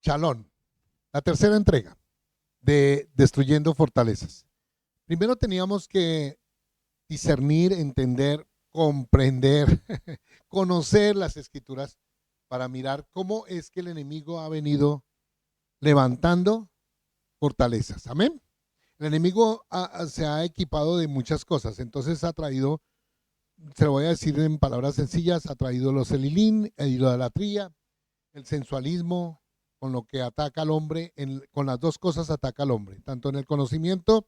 Chalón, la tercera entrega de Destruyendo Fortalezas. Primero teníamos que discernir, entender, comprender, conocer las escrituras para mirar cómo es que el enemigo ha venido levantando fortalezas. Amén. El enemigo se ha equipado de muchas cosas, entonces ha traído, se lo voy a decir en palabras sencillas, ha traído los elilín, la idolatría, el sensualismo, con lo que ataca al hombre, con las dos cosas ataca al hombre, tanto en el conocimiento,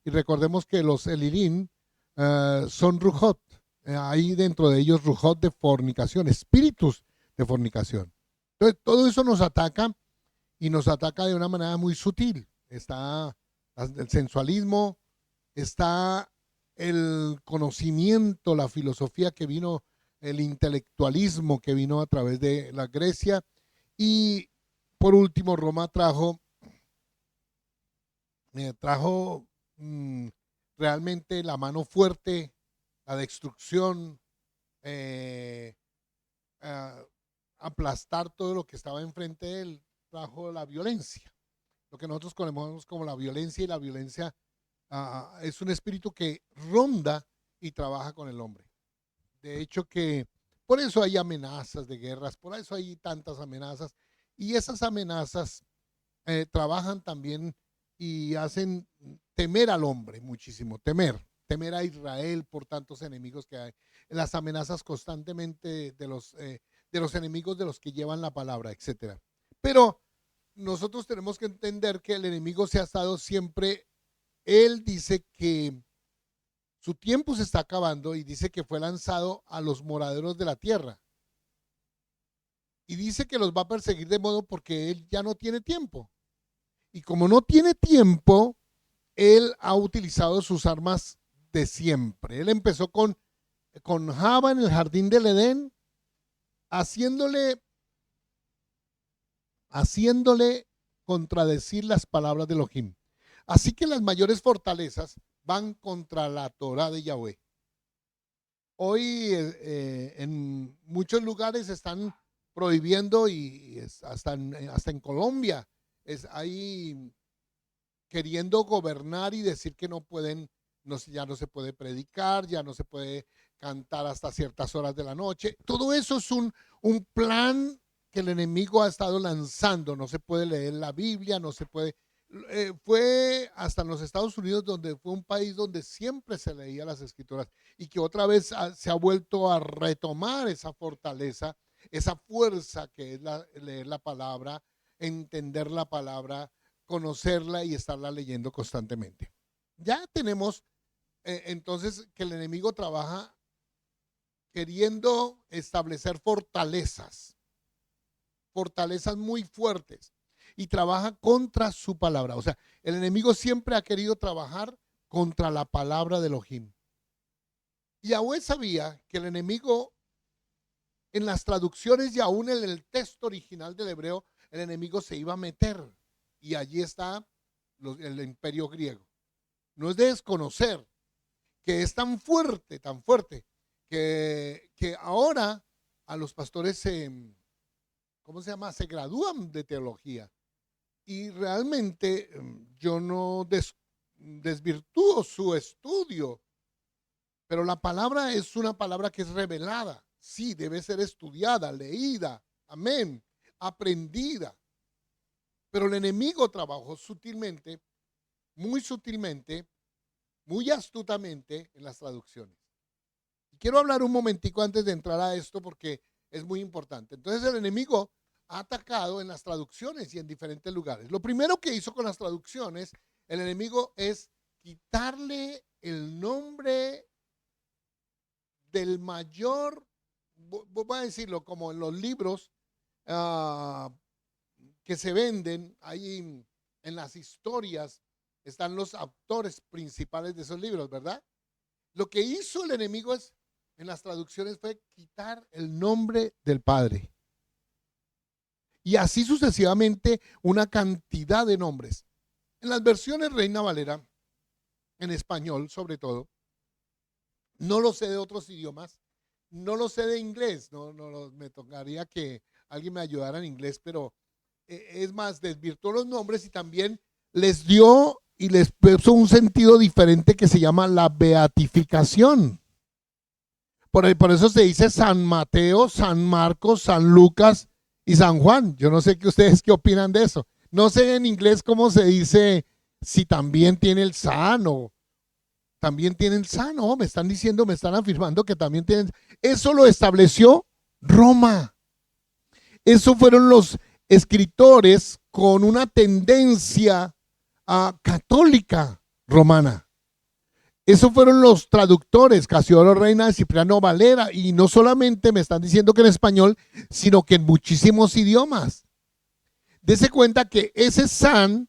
y recordemos que los elilín son rujot, hay dentro de ellos rujot de fornicación, espíritus de fornicación. Entonces todo eso nos ataca y nos ataca de una manera muy sutil. Está el sensualismo, está el conocimiento, la filosofía que vino, el intelectualismo que vino a través de la Grecia, y por último Roma trajo realmente la mano fuerte, la destrucción, eh, a- aplastar todo lo que estaba enfrente de él, trajo la violencia, lo que nosotros conocemos como la violencia, y la violencia es un espíritu que ronda y trabaja con el hombre. De hecho que por eso hay amenazas de guerras, por eso hay tantas amenazas, y esas amenazas trabajan también y hacen temer al hombre muchísimo, temer a Israel por tantos enemigos que hay, las amenazas constantemente de los enemigos de los que llevan la palabra, etcétera. Pero nosotros tenemos que entender que el enemigo se ha estado siempre, él dice que su tiempo se está acabando y dice que fue lanzado a los moraderos de la tierra. Y dice que los va a perseguir de modo porque él ya no tiene tiempo. Y como no tiene tiempo, él ha utilizado sus armas de siempre. Él empezó con Java en el jardín del Edén, haciéndole, haciéndole contradecir las palabras de Elohim. Así que las mayores fortalezas van contra la Torah de Yahweh. Hoy en muchos lugares están prohibiendo, y hasta en Colombia hay queriendo gobernar y decir que no pueden, no, ya no se puede predicar, ya no se puede cantar hasta ciertas horas de la noche. Todo eso es un plan que el enemigo ha estado lanzando. No se puede leer la Biblia, no se puede. Fue hasta en los Estados Unidos, donde fue un país donde siempre se leía las escrituras, y que otra vez se ha vuelto a retomar esa fortaleza, esa fuerza que es leer la palabra, entender la palabra, conocerla y estarla leyendo constantemente. Ya tenemos entonces que el enemigo trabaja queriendo establecer fortalezas, fortalezas muy fuertes, y trabaja contra su palabra. O sea, el enemigo siempre ha querido trabajar contra la palabra de Elohim. Y Yahweh sabía que el enemigo, en las traducciones y aún en el texto original del hebreo, el enemigo se iba a meter. Y allí está el imperio griego. No es de desconocer que es tan fuerte, que ahora a los pastores ¿cómo se llama? Se gradúan de teología. Y realmente yo no desvirtúo su estudio, pero la palabra es una palabra que es revelada. Sí, debe ser estudiada, leída, amén, aprendida. Pero el enemigo trabajó sutilmente, muy astutamente en las traducciones. Y quiero hablar un momentico antes de entrar a esto porque es muy importante. Entonces el enemigo ha atacado en las traducciones y en diferentes lugares. Lo primero que hizo con las traducciones el enemigo es quitarle el nombre del mayor, voy a decirlo, como en los libros uh, que se venden ahí en las historias, están los autores principales de esos libros, ¿verdad? Lo que hizo el enemigo en las traducciones fue quitar el nombre del Padre. Y así sucesivamente una cantidad de nombres. En las versiones Reina Valera, en español sobre todo, no lo sé de otros idiomas, no lo sé de inglés, me tocaría que alguien me ayudara en inglés, pero es más, desvirtuó los nombres y también les dio y les puso un sentido diferente que se llama la beatificación. Por eso se dice San Mateo, San Marcos, San Lucas y San Juan. Yo no sé qué ustedes qué opinan de eso. No sé en inglés cómo se dice, si también tiene el San o también tienen San. No, me están diciendo, me están afirmando que también tienen. Eso lo estableció Roma. Eso fueron los escritores con una tendencia católica romana. Eso fueron los traductores, Casiodoro Reina, Cipriano Valera, y no solamente me están diciendo que en español, sino que en muchísimos idiomas. Dese cuenta que ese san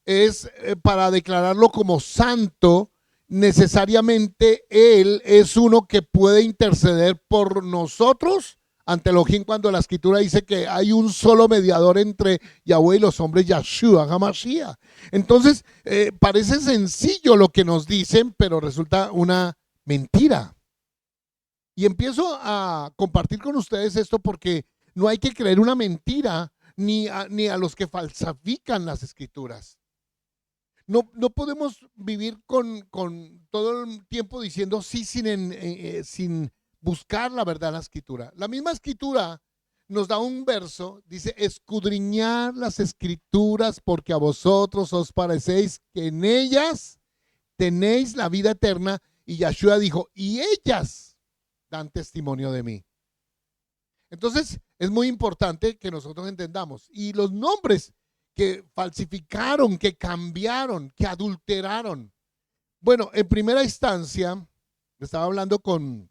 es para declararlo como santo, necesariamente él es uno que puede interceder por nosotros ante Elohim, cuando la escritura dice que hay un solo mediador entre Yahweh y los hombres, Yahshua HaMashiach. Entonces, parece sencillo lo que nos dicen, pero resulta una mentira. Y empiezo a compartir con ustedes esto porque no hay que creer una mentira ni a los que falsifican las escrituras. No podemos vivir con todo el tiempo diciendo sí sin buscar la verdad en la escritura. La misma escritura nos da un verso, dice, escudriñar las escrituras porque a vosotros os parecéis que en ellas tenéis la vida eterna. Y Yahshua dijo, y ellas dan testimonio de mí. Entonces, es muy importante que nosotros entendamos. Y los nombres que falsificaron, que cambiaron, que adulteraron. Bueno, en primera instancia, estaba hablando con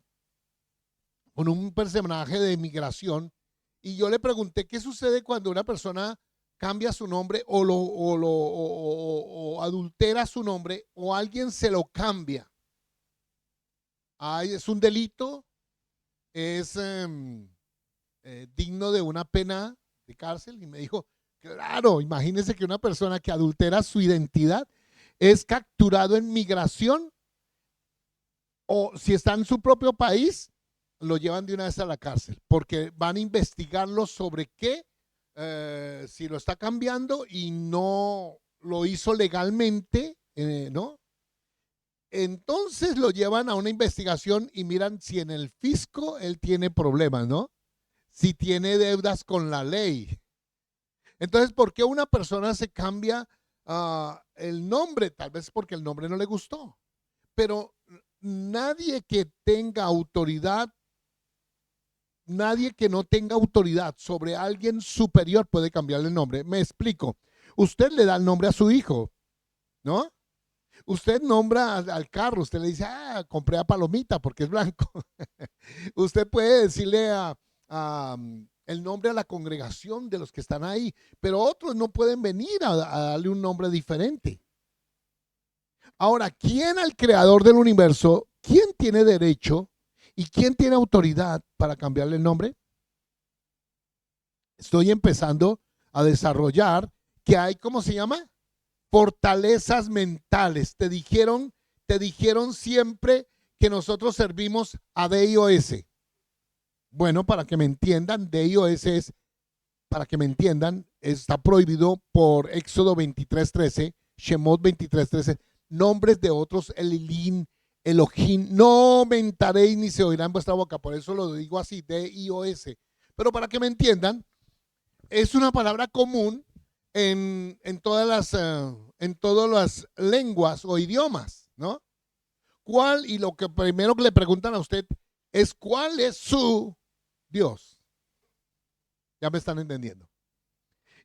un personaje de migración y yo le pregunté qué sucede cuando una persona cambia su nombre o adultera su nombre o alguien se lo cambia. Es un delito, es digno de una pena de cárcel. Y me dijo, claro, imagínese que una persona que adultera su identidad es capturado en migración o si está en su propio país, lo llevan de una vez a la cárcel porque van a investigarlo sobre qué, si lo está cambiando y no lo hizo legalmente, ¿no? Entonces lo llevan a una investigación y miran si en el fisco él tiene problemas, ¿no? Si tiene deudas con la ley. Entonces, ¿por qué una persona se cambia el nombre? Tal vez porque el nombre no le gustó. Pero nadie que tenga autoridad, nadie que no tenga autoridad sobre alguien superior puede cambiarle el nombre. Me explico. Usted le da el nombre a su hijo, ¿no? Usted nombra al carro, usted le dice, compré a Palomita porque es blanco. Usted puede decirle el nombre a la congregación de los que están ahí, pero otros no pueden venir a darle un nombre diferente. Ahora, ¿quién al creador del universo, quién tiene derecho y quién tiene autoridad para cambiarle el nombre? Estoy empezando a desarrollar que hay, ¿cómo se llama? Fortalezas mentales. Te dijeron siempre que nosotros servimos a DIOS. Bueno, para que me entiendan, DIOS es, para que me entiendan, está prohibido por Éxodo 23:13, Shemot 23:13, nombres de otros, Elilim, Elohim, no mentaréis ni se oirá en vuestra boca. Por eso lo digo así, DIOS. Pero para que me entiendan, es una palabra común en todas las lenguas o idiomas, ¿no? ¿Cuál? Y lo que primero que le preguntan a usted es ¿cuál es su Dios? Ya me están entendiendo.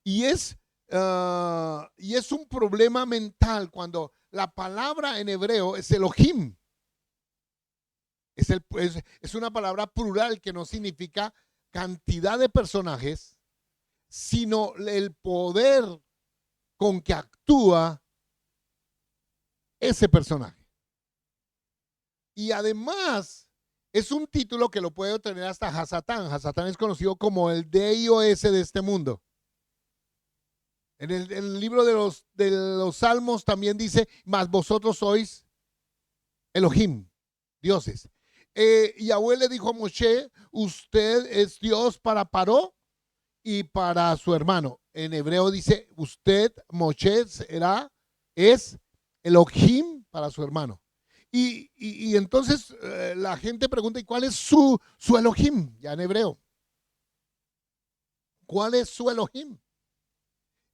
Y es un problema mental cuando la palabra en hebreo es Elohim. Es una palabra plural que no significa cantidad de personajes, sino el poder con que actúa ese personaje. Y además es un título que lo puede obtener hasta Hasatán. Hasatán es conocido como el DIOS de este mundo. En el libro de los Salmos también dice, mas vosotros sois Elohim, dioses. Yahweh le dijo a Moshe, usted es Dios para Paró y para su hermano. en hebreo dice, usted, Moshe, es Elohim para su hermano. Y entonces la gente pregunta, ¿y cuál es su Elohim? Ya en hebreo. ¿Cuál es su Elohim?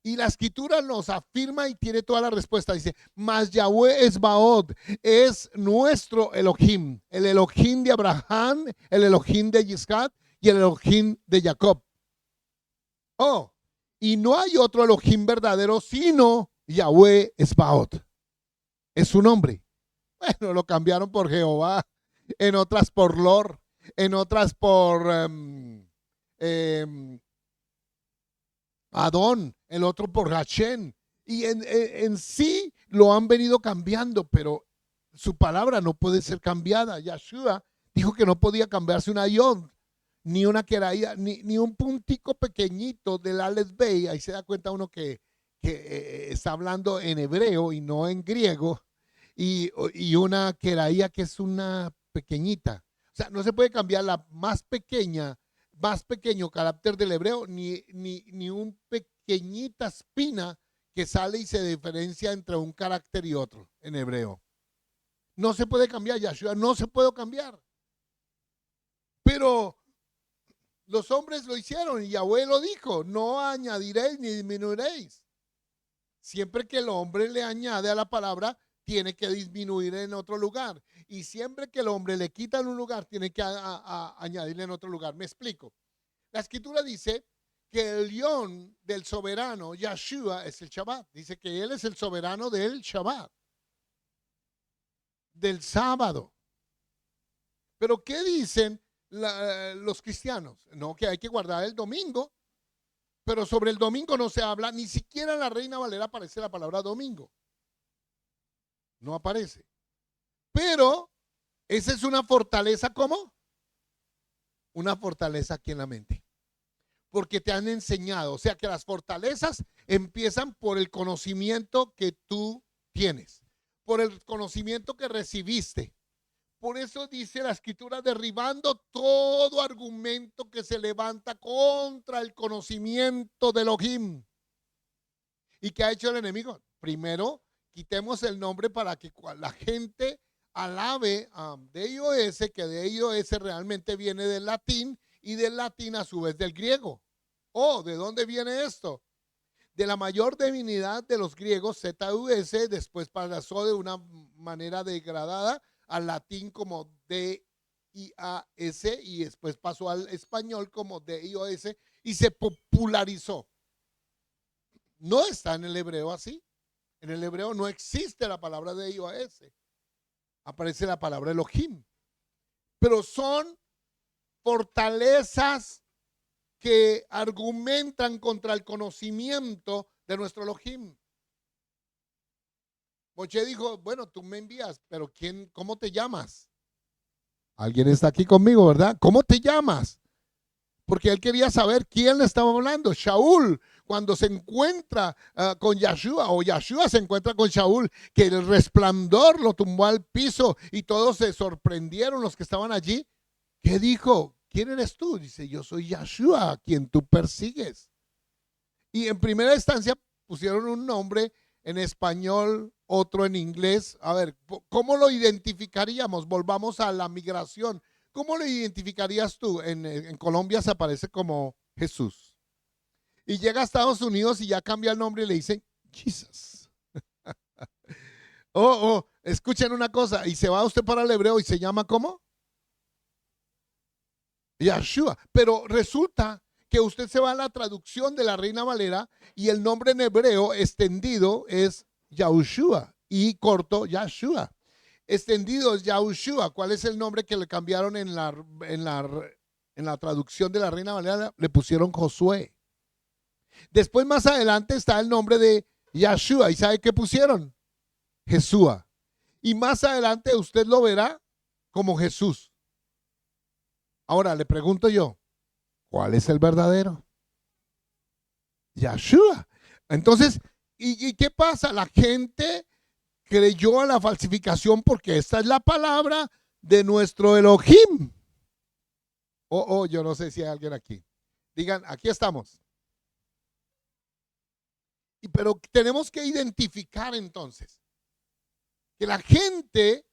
Y la escritura nos afirma y tiene toda la respuesta. Dice, mas Yahweh es Baod, es nuestro Elohim, el Elohim de Abraham, el Elohim de Isaac y el Elohim de Jacob. Oh, y no hay otro Elohim verdadero sino Yahweh es Baod. Es su nombre. Bueno, lo cambiaron por Jehová, en otras por Lord, en otras por Adón, el otro por Hashem. Y en sí lo han venido cambiando, pero su palabra no puede ser cambiada. Yahshua dijo que no podía cambiarse una yod, ni una queraía, ni un puntico pequeñito del Aleph Bey. Ahí se da cuenta uno que está hablando en hebreo y no en griego. Y una queraía que es una pequeñita. O sea, no se puede cambiar la más pequeño carácter del hebreo, ni un pequeñita espina que sale y se diferencia entre un carácter y otro en hebreo. No se puede cambiar, Yahshua, no se puede cambiar. Pero los hombres lo hicieron y Yahweh lo dijo, no añadiréis ni disminuiréis. Siempre que el hombre le añade a la palabra, tiene que disminuir en otro lugar. Y siempre que el hombre le quita en un lugar, tiene que añadirle en otro lugar. Me explico. La escritura dice que el león del soberano, Yahshua, es el Shabbat. Dice que él es el soberano del Shabbat, del sábado. Pero ¿qué dicen los cristianos? No, que hay que guardar el domingo. Pero sobre el domingo no se habla, ni siquiera en la Reina Valera aparece la palabra domingo. No aparece. Pero esa es una fortaleza, ¿cómo? Una fortaleza aquí en la mente. Porque te han enseñado, o sea que las fortalezas empiezan por el conocimiento que tú tienes, por el conocimiento que recibiste. Por eso dice la escritura, derribando todo argumento que se levanta contra el conocimiento de Elohim. ¿Y qué ha hecho el enemigo? Primero, quitemos el nombre para que la gente alabe a DIOS, que DIOS realmente viene del latín y del latín a su vez del griego. Oh, ¿de dónde viene esto? De la mayor divinidad de los griegos, ZUS, después pasó de una manera degradada al latín como DIAS y después pasó al español como DIOS y se popularizó. No está en el hebreo así. En el hebreo no existe la palabra DIOS. Aparece la palabra Elohim. Pero son fortalezas que argumentan contra el conocimiento de nuestro Elohim. Moshe dijo, bueno, tú me envías, pero ¿cómo te llamas? Alguien está aquí conmigo, ¿verdad? ¿Cómo te llamas? Porque él quería saber quién le estaba hablando. Shaul, cuando se encuentra con Yahshua, o Yahshua se encuentra con Shaul, que el resplandor lo tumbó al piso y todos se sorprendieron los que estaban allí. ¿Qué dijo? ¿Quién eres tú? Dice, yo soy Yahshua, a quien tú persigues. Y en primera instancia pusieron un nombre en español, otro en inglés. A ver, ¿cómo lo identificaríamos? Volvamos a la migración. ¿Cómo lo identificarías tú? En Colombia se aparece como Jesús. Y llega a Estados Unidos y ya cambia el nombre y le dicen Jesus. Escuchen una cosa. Y se va usted para el hebreo y se llama ¿cómo? Yahshua. Pero resulta que usted se va a la traducción de la Reina Valera y el nombre en hebreo extendido es Yahushua y corto Yahshua. Extendido es Yahushua. ¿Cuál es el nombre que le cambiaron en la traducción de la Reina Valera? Le pusieron Josué. Después más adelante está el nombre de Yahshua. ¿Y sabe qué pusieron? Jesúa. Y más adelante usted lo verá como Jesús. Ahora le pregunto yo, ¿cuál es el verdadero? Yahshua. Entonces, ¿y qué pasa? La gente creyó a la falsificación porque esta es la palabra de nuestro Elohim. Yo no sé si hay alguien aquí. Digan, aquí estamos. Pero tenemos que identificar entonces que la gente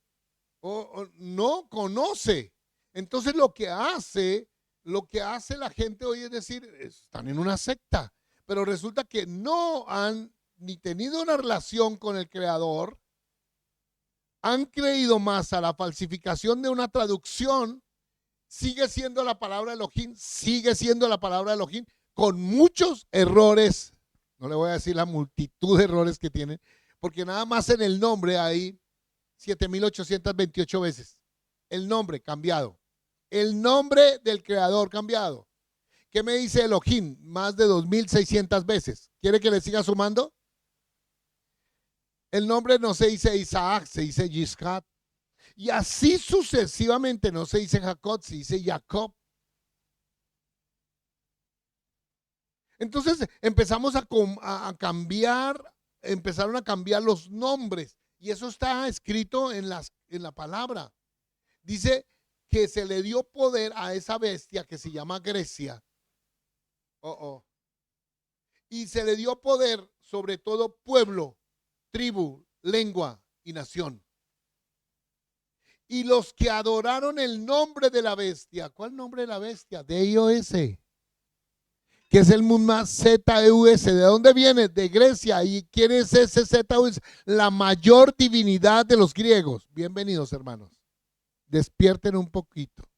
no conoce. Entonces lo que hace la gente hoy es decir, están en una secta, pero resulta que no han ni tenido una relación con el Creador, han creído más a la falsificación de una traducción. Sigue siendo la palabra Elohim, sigue siendo la palabra Elohim, con muchos errores. No le voy a decir la multitud de errores que tienen, porque nada más en el nombre hay 7,828 veces. El nombre cambiado. El nombre del Creador cambiado. ¿Qué me dice Elohim? Más de 2,600 veces. ¿Quiere que le siga sumando? El nombre no se dice Isaac, se dice Yishat. Y así sucesivamente, no se dice Jacob, se dice Jacob. Entonces empezamos a cambiar, empezaron a cambiar los nombres. Y eso está escrito en la palabra. Dice que se le dio poder a esa bestia que se llama Grecia. Y se le dio poder sobre todo pueblo, tribu, lengua y nación. Y los que adoraron el nombre de la bestia. ¿Cuál nombre de la bestia? DIOS. Que es el Munma ZEUS. ¿De dónde viene? De Grecia. ¿Y quién es ese ZEUS? La mayor divinidad de los griegos. Bienvenidos, hermanos. Despierten un poquito.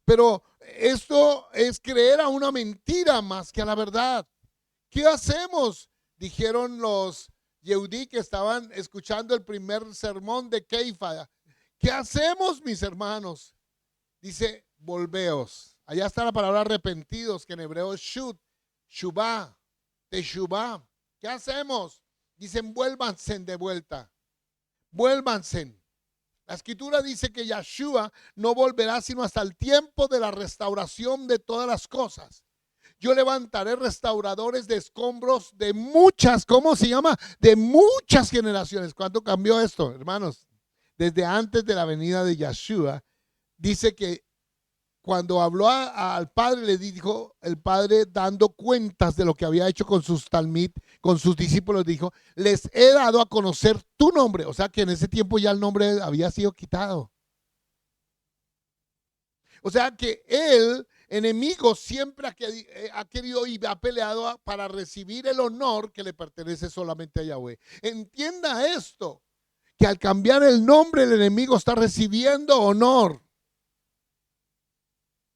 Pero esto es creer a una mentira más que a la verdad. ¿Qué hacemos? Dijeron los Yehudí que estaban escuchando el primer sermón de Keifa. ¿Qué hacemos, mis hermanos? Dice, volveos. Allá está la palabra arrepentidos, que en hebreo es shut, shubá, teshubá. ¿Qué hacemos? Dicen, vuélvanse de vuelta. Vuélvanse. La escritura dice que Yahshua no volverá sino hasta el tiempo de la restauración de todas las cosas. Yo levantaré restauradores de escombros de muchas, ¿cómo se llama? De muchas generaciones. ¿Cuánto cambió esto, hermanos? Desde antes de la venida de Yahshua, dice que cuando habló al Padre, le dijo el Padre dando cuentas de lo que había hecho con sus talmid, con sus discípulos, dijo, les he dado a conocer tu nombre. O sea que en ese tiempo ya el nombre había sido quitado. O sea que el enemigo siempre ha querido y ha peleado para recibir el honor que le pertenece solamente a Yahweh. Entienda esto, que al cambiar el nombre el enemigo está recibiendo honor.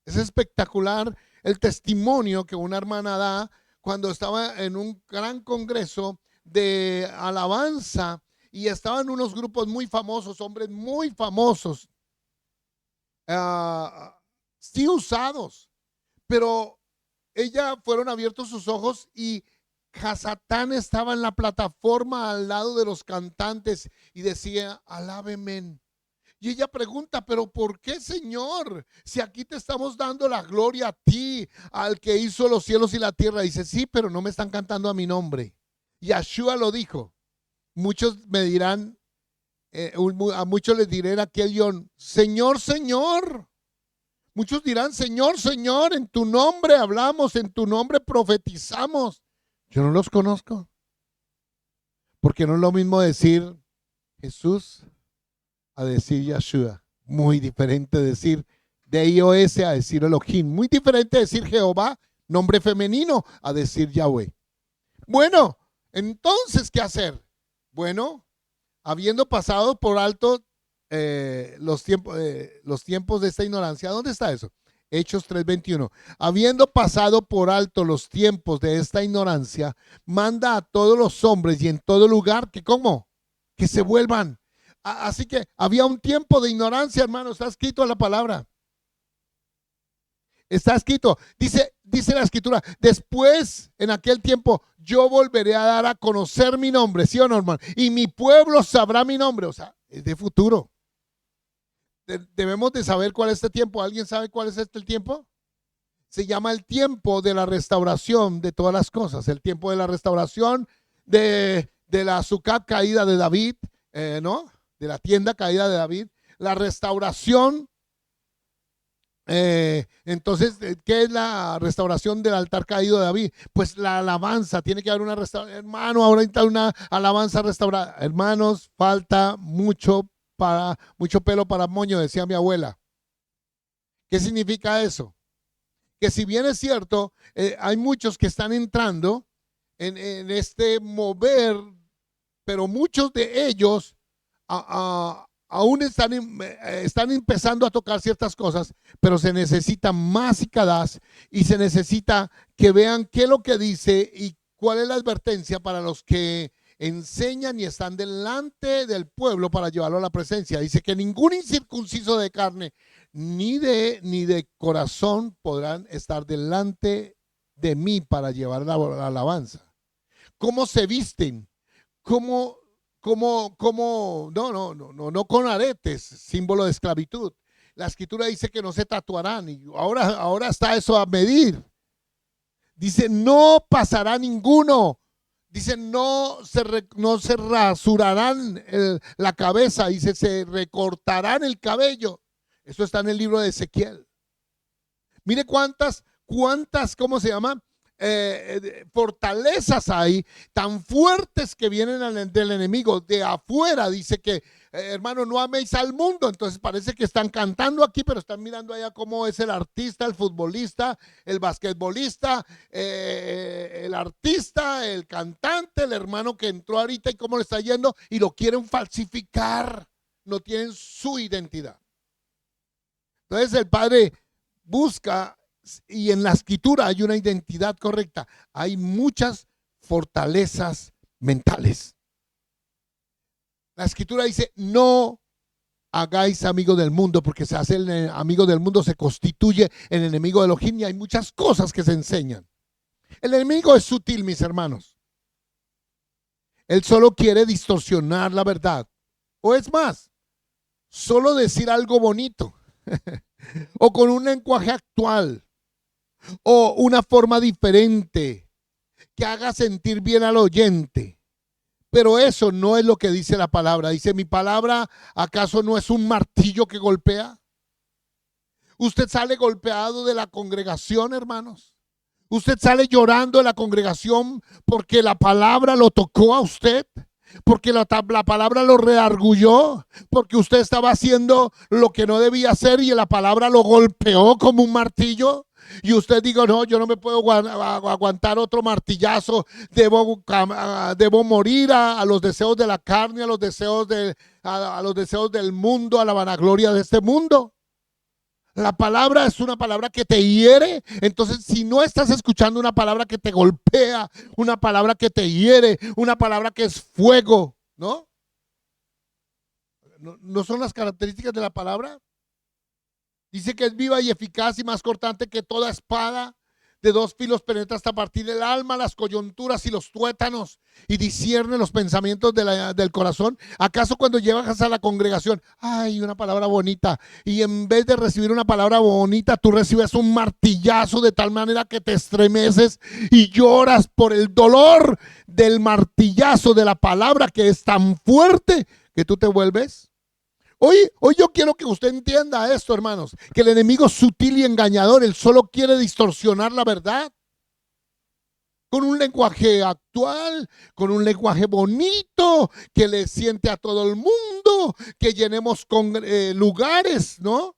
Es espectacular el testimonio que una hermana da cuando estaba en un gran congreso de alabanza y estaban unos grupos muy famosos, hombres muy famosos, sí usados, pero ella fueron abiertos sus ojos y Hasatán estaba en la plataforma al lado de los cantantes y decía, alábenme. Y ella pregunta, pero ¿por qué, Señor? Si aquí te estamos dando la gloria a ti, al que hizo los cielos y la tierra. Dice, sí, pero no me están cantando a mi nombre. Yahshua lo dijo. Muchos me dirán, a muchos les diré en aquel guión, Señor, Señor. Muchos dirán, Señor, Señor, en tu nombre hablamos, en tu nombre profetizamos. Yo no los conozco. Porque no es lo mismo decir Jesús a decir Yahshua. Muy diferente decir DIOS a decir Elohim. Muy diferente decir Jehová, nombre femenino, a decir Yahweh. Bueno, entonces, ¿qué hacer? Bueno, habiendo pasado por alto los tiempos de esta ignorancia, ¿dónde está eso? Hechos 3:21. Habiendo pasado por alto los tiempos de esta ignorancia, manda a todos los hombres y en todo lugar que, ¿cómo? Que se vuelvan. Así que había un tiempo de ignorancia, hermano. Está escrito en la palabra. Está escrito. Dice la escritura, después, en aquel tiempo, yo volveré a dar a conocer mi nombre, ¿sí o no, hermano? Y mi pueblo sabrá mi nombre. O sea, es de futuro. Debemos de saber cuál es este tiempo. ¿Alguien sabe cuál es este tiempo? Se llama el tiempo de la restauración de todas las cosas. El tiempo de la restauración de la Sucat caída de David, ¿no? De la tienda caída de David, la restauración Entonces, ¿qué es la restauración del altar caído de David? Pues la alabanza, tiene que haber una restauración. Hermano, ahorita una alabanza restaurada. Hermanos, falta mucho pelo para moño, decía mi abuela. ¿Qué significa eso? Que si bien es cierto, hay muchos que están entrando en este mover, pero muchos de ellos aún están empezando a tocar ciertas cosas, pero se necesita más y cada y se necesita que vean qué es lo que dice y cuál es la advertencia para los que enseñan y están delante del pueblo para llevarlo a la presencia. Dice que ningún incircunciso de carne ni de corazón podrán estar delante de mí para llevar la alabanza. ¿Cómo se visten? ¿Cómo no con aretes, símbolo de esclavitud? La escritura dice que no se tatuarán y ahora está eso a medir. Dice, no pasará ninguno. Dice, no se rasurarán la cabeza. Dice, se recortarán el cabello. Eso está en el libro de Ezequiel. Mire cuántas, ¿cómo se llama? Fortalezas hay tan fuertes que vienen del enemigo de afuera. Dice que hermano, no améis al mundo. Entonces parece que están cantando aquí, pero están mirando allá cómo es el artista, el futbolista, el basquetbolista, el artista, el cantante, el hermano que entró ahorita y cómo le está yendo, y lo quieren falsificar. No tienen su identidad. Entonces el Padre busca, y en la escritura hay una identidad correcta. Hay muchas fortalezas mentales. La escritura dice, no hagáis amigo del mundo, porque se hace el amigo del mundo, se constituye el enemigo de Elohim, y hay muchas cosas que se enseñan. El enemigo es sutil, mis hermanos. Él solo quiere distorsionar la verdad. O es más, solo decir algo bonito. O con un lenguaje actual. O una forma diferente que haga sentir bien al oyente. Pero eso no es lo que dice la palabra. Dice, mi palabra, ¿acaso no es un martillo que golpea? Usted sale golpeado de la congregación, hermanos. Usted sale llorando de la congregación porque la palabra lo tocó a usted. Porque la palabra lo reargulló, porque usted estaba haciendo lo que no debía hacer y la palabra lo golpeó como un martillo. Y usted dijo, no, yo no me puedo aguantar otro martillazo, debo morir a los deseos de la carne, a los deseos del mundo, a la vanagloria de este mundo. La palabra es una palabra que te hiere. Entonces, si no estás escuchando una palabra que te golpea, una palabra que te hiere, una palabra que es fuego, ¿no? ¿No son las características de la palabra? Dice que es viva y eficaz y más cortante que toda espada de dos filos, penetra hasta partir el alma, las coyunturas y los tuétanos, y discierne los pensamientos del corazón. ¿Acaso cuando llegas a la congregación, ay, una palabra bonita, y en vez de recibir una palabra bonita, tú recibes un martillazo de tal manera que te estremeces y lloras por el dolor del martillazo de la palabra, que es tan fuerte que tú te vuelves? Hoy yo quiero que usted entienda esto, hermanos, que el enemigo es sutil y engañador. Él solo quiere distorsionar la verdad con un lenguaje actual, con un lenguaje bonito, que le siente a todo el mundo, que llenemos con lugares, ¿no?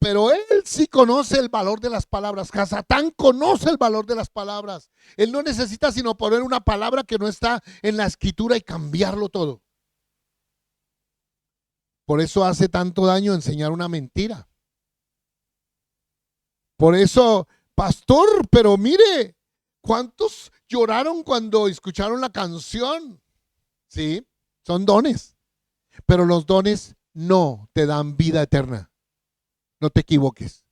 Pero él sí conoce el valor de las palabras. Satán conoce el valor de las palabras. Él no necesita sino poner una palabra que no está en la escritura y cambiarlo todo. Por eso hace tanto daño enseñar una mentira. Por eso, pastor, pero mire, ¿cuántos lloraron cuando escucharon la canción? Sí, son dones. Pero los dones no te dan vida eterna. No te equivoques.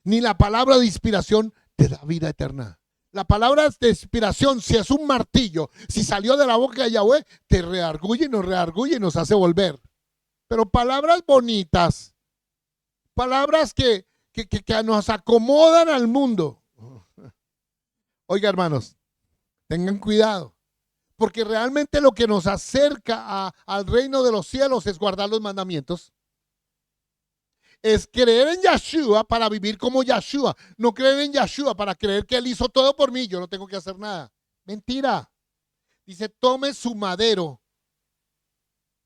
Ni la palabra de inspiración te da vida eterna. La palabra de inspiración, si es un martillo, si salió de la boca de Yahweh, te reargulle y nos hace volver. Pero palabras bonitas, palabras que nos acomodan al mundo. Oiga, hermanos, tengan cuidado, porque realmente lo que nos acerca al reino de los cielos es guardar los mandamientos. es creer en Yeshua para vivir como Yeshua. No creer en Yeshua para creer que Él hizo todo por mí, yo no tengo que hacer nada. Mentira. Dice, tome su madero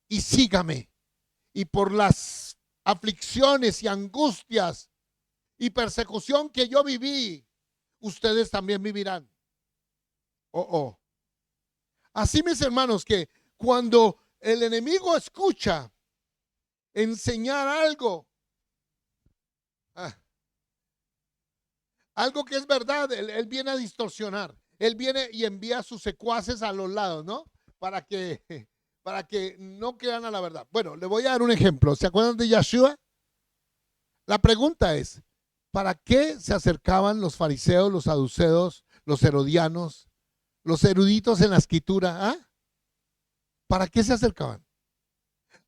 y sígame. Y por las aflicciones y angustias y persecución que yo viví, ustedes también vivirán. Así, mis hermanos, que cuando el enemigo escucha enseñar algo, algo que es verdad, él viene a distorsionar. Él viene y envía a sus secuaces a los lados, ¿no? Para que no crean a la verdad. Bueno, le voy a dar un ejemplo. ¿Se acuerdan de Yeshua? La pregunta es, ¿para qué se acercaban los fariseos, los saduceos, los herodianos, los eruditos en la escritura? ¿Ah? ¿Para qué se acercaban?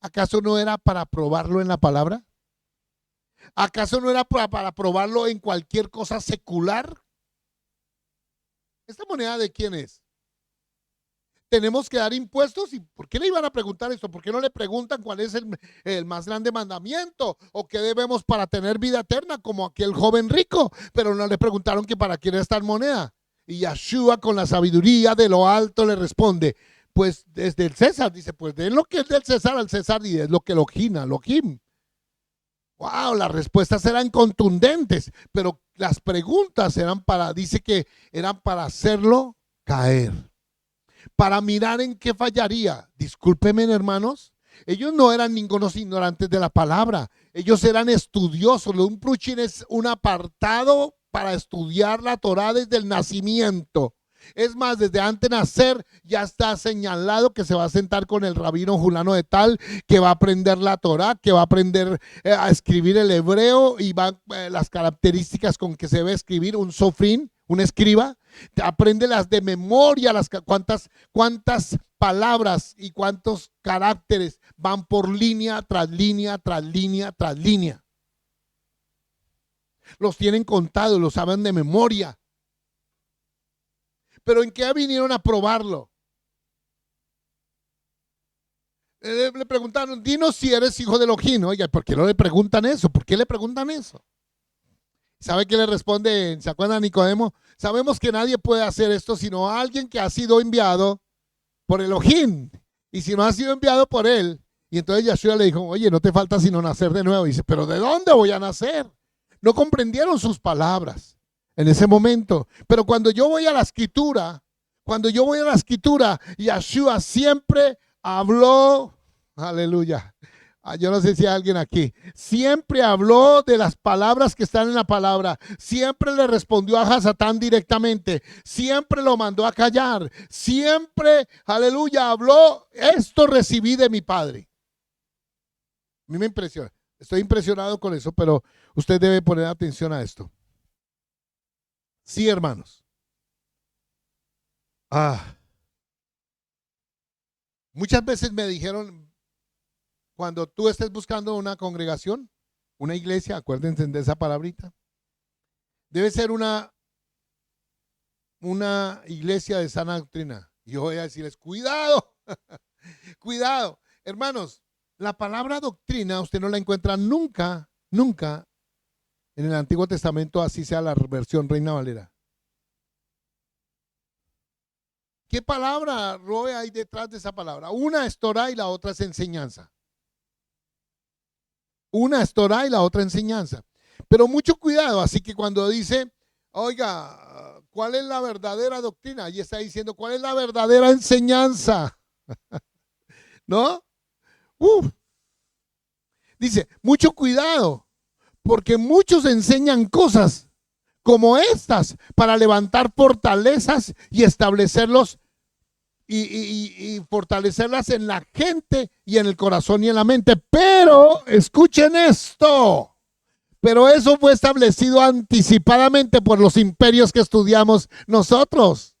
¿Acaso no era para probarlo en la palabra? ¿Acaso no era para probarlo en cualquier cosa secular? ¿Esta moneda de quién es? ¿Tenemos que dar impuestos? ¿Y por qué le iban a preguntar esto? ¿Por qué no le preguntan cuál es el más grande mandamiento? ¿O qué debemos para tener vida eterna? Como aquel joven rico. Pero no le preguntaron que para quién era esta moneda. Y Yeshua, con la sabiduría de lo alto, le responde, pues desde el César. Dice, pues den lo que es del César al César y es lo que Elohim. Wow, las respuestas eran contundentes, pero las preguntas eran dice que eran para hacerlo caer, para mirar en qué fallaría. Discúlpenme, hermanos, ellos no eran ningunos ignorantes de la palabra, ellos eran estudiosos. Un pruchín es un apartado para estudiar la Torá desde el nacimiento. Es más, desde antes de nacer ya está señalado que se va a sentar con el rabino fulano de tal, que va a aprender la Torá, que va a aprender a escribir el hebreo y las características con que se debe escribir un sofrín, un escriba. Aprende las de memoria, cuántas palabras y cuántos caracteres van por línea tras línea, tras línea, tras línea. Los tienen contados, los saben de memoria. Pero ¿en qué vinieron a probarlo? Le preguntaron, dinos si eres hijo de Elohim. Oiga, ¿por qué no le preguntan eso? ¿Por qué le preguntan eso? ¿Sabe qué le responde? ¿Se acuerdan, Nicodemo? Sabemos que nadie puede hacer esto sino alguien que ha sido enviado por Elohim. Y si no ha sido enviado por él. Y entonces Yeshua le dijo, oye, no te falta sino nacer de nuevo. Y dice, ¿pero de dónde voy a nacer? No comprendieron sus palabras en ese momento. Pero cuando yo voy a la escritura, Yeshua siempre habló, aleluya. Yo no sé si hay alguien aquí. Siempre habló de las palabras que están en la palabra. Siempre le respondió a Hasatán directamente. Siempre lo mandó a callar. Siempre, aleluya, habló. Esto recibí de mi Padre. A mí me impresiona. Estoy impresionado con eso, pero usted debe poner atención a esto. Sí, hermanos. Muchas veces me dijeron, cuando tú estés buscando una congregación, una iglesia, acuérdense de esa palabrita, debe ser una iglesia de sana doctrina. Y yo voy a decirles, cuidado, cuidado. Hermanos, la palabra doctrina usted no la encuentra nunca en el Antiguo Testamento, así sea la versión Reina Valera. ¿Qué palabra, Roe, hay detrás de esa palabra? Una es Torah y la otra es enseñanza. Una es Torah y la otra enseñanza. Pero mucho cuidado, así que cuando dice, oiga, ¿cuál es la verdadera doctrina? Ahí está diciendo, ¿cuál es la verdadera enseñanza? ¿No? Dice, mucho cuidado, porque muchos enseñan cosas como estas para levantar fortalezas y establecerlos y fortalecerlas en la gente y en el corazón y en la mente. Pero escuchen esto. Pero eso fue establecido anticipadamente por los imperios que estudiamos nosotros.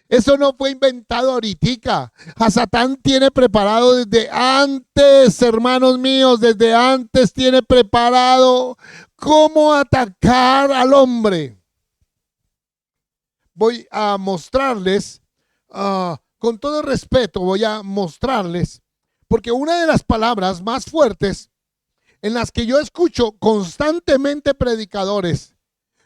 Eso no fue inventado ahorita. Hasatán tiene preparado desde antes, hermanos míos, desde antes tiene preparado cómo atacar al hombre. Voy a mostrarles, con todo respeto, voy a mostrarles, porque una de las palabras más fuertes en las que yo escucho constantemente predicadores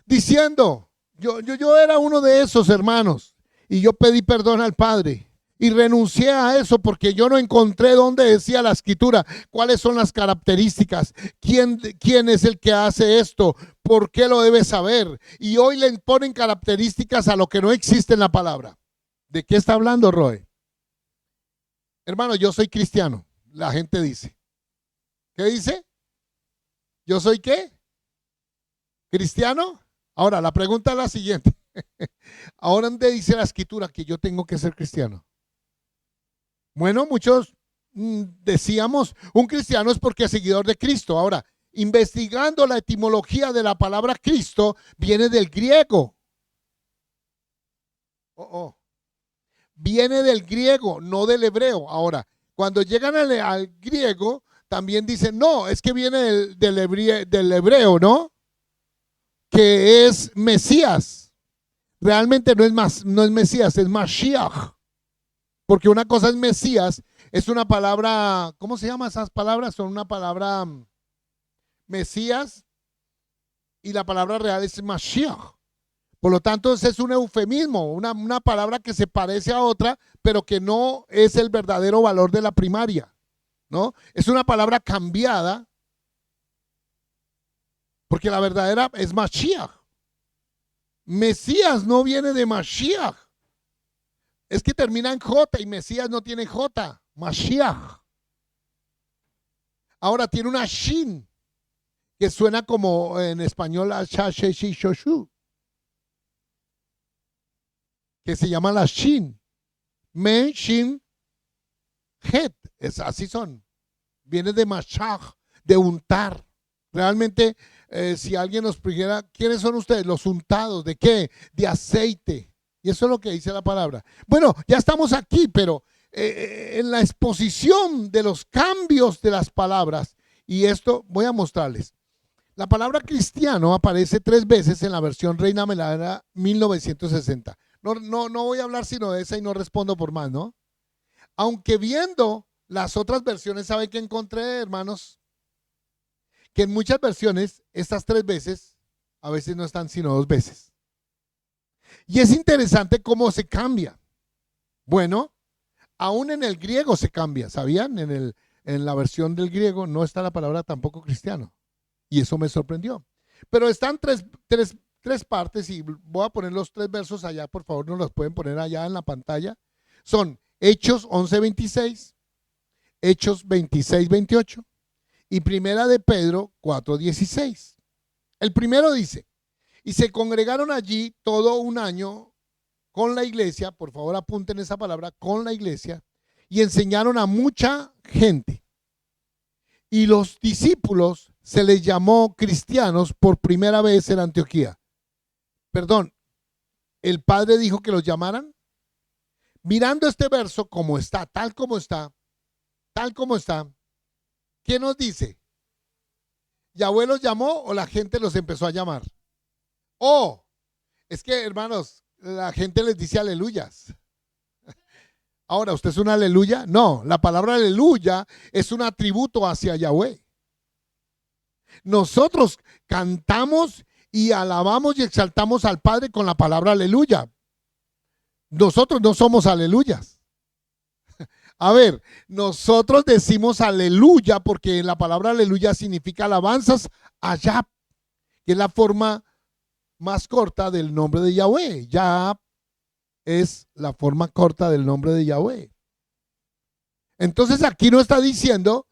diciendo, yo era uno de esos hermanos y yo pedí perdón al Padre y renuncié a eso porque yo no encontré dónde decía la escritura, cuáles son las características, quién es el que hace esto, por qué lo debe saber. Y hoy le ponen características a lo que no existe en la palabra. ¿De qué está hablando, Roy? Hermano, yo soy cristiano, la gente dice. ¿Qué dice? ¿Yo soy qué? ¿Cristiano? Ahora, la pregunta es la siguiente. ¿Ahora dónde dice la escritura que yo tengo que ser cristiano? Bueno, muchos decíamos, un cristiano es porque es seguidor de Cristo. Ahora, investigando la etimología de la palabra Cristo, viene del griego. Viene del griego, no del hebreo. Ahora, cuando llegan al griego, también dicen, no, es que viene del hebreo, ¿no? Que es Mesías. Realmente no es Mesías, es Mashiach. Porque una cosa es Mesías, es una palabra, ¿cómo se llaman esas palabras? Son una palabra Mesías y la palabra real es Mashiach. Por lo tanto, es un eufemismo, una palabra que se parece a otra, pero que no es el verdadero valor de la primaria, ¿no? Es una palabra cambiada, porque la verdadera es Mashiach. Mesías no viene de Mashiach. Es que termina en J y Mesías no tiene J. Mashiach. Ahora tiene una Shin, que suena como en español que se llama la Shin. Men, Shin, Het. Así son. Viene de Mashach, de untar. Realmente, si alguien nos dijera, ¿quiénes son ustedes? Los untados. ¿De qué? De aceite. Y eso es lo que dice la palabra. Bueno, ya estamos aquí, pero en la exposición de los cambios de las palabras, y esto voy a mostrarles. La palabra cristiano aparece 3 veces en la versión Reina Valera 1960. No voy a hablar sino de esa y no respondo por más, ¿no? Aunque viendo las otras versiones, ¿sabe qué encontré, hermanos? Que en muchas versiones, estas 3 veces, a veces no están sino 2 veces. Y es interesante cómo se cambia. Bueno, aún en el griego se cambia, ¿sabían? En la versión del griego no está la palabra tampoco cristiano. Y eso me sorprendió. Pero están tres partes y voy a poner los 3 versos allá, por favor, nos los pueden poner allá en la pantalla. Son Hechos 11:26, Hechos 26:28 y Primera de Pedro 4:16. El primero dice, y se congregaron allí todo un año con la iglesia, por favor apunten esa palabra, con la iglesia, y enseñaron a mucha gente. Y los discípulos se les llamó cristianos por primera vez en Antioquía. Perdón, ¿el Padre dijo que los llamaran? Mirando este verso como está, tal como está, ¿qué nos dice? ¿Yahweh los llamó o la gente los empezó a llamar? Es que, hermanos, la gente les dice aleluyas. Ahora, ¿usted es un aleluya? No, la palabra aleluya es un atributo hacia Yahweh. Nosotros cantamos y alabamos y exaltamos al Padre con la palabra aleluya. Nosotros no somos aleluyas. A ver, nosotros decimos aleluya porque la palabra aleluya significa alabanzas allá, que es la forma más corta del nombre de Yahweh. Yah es la forma corta del nombre de Yahweh. Entonces aquí no está diciendo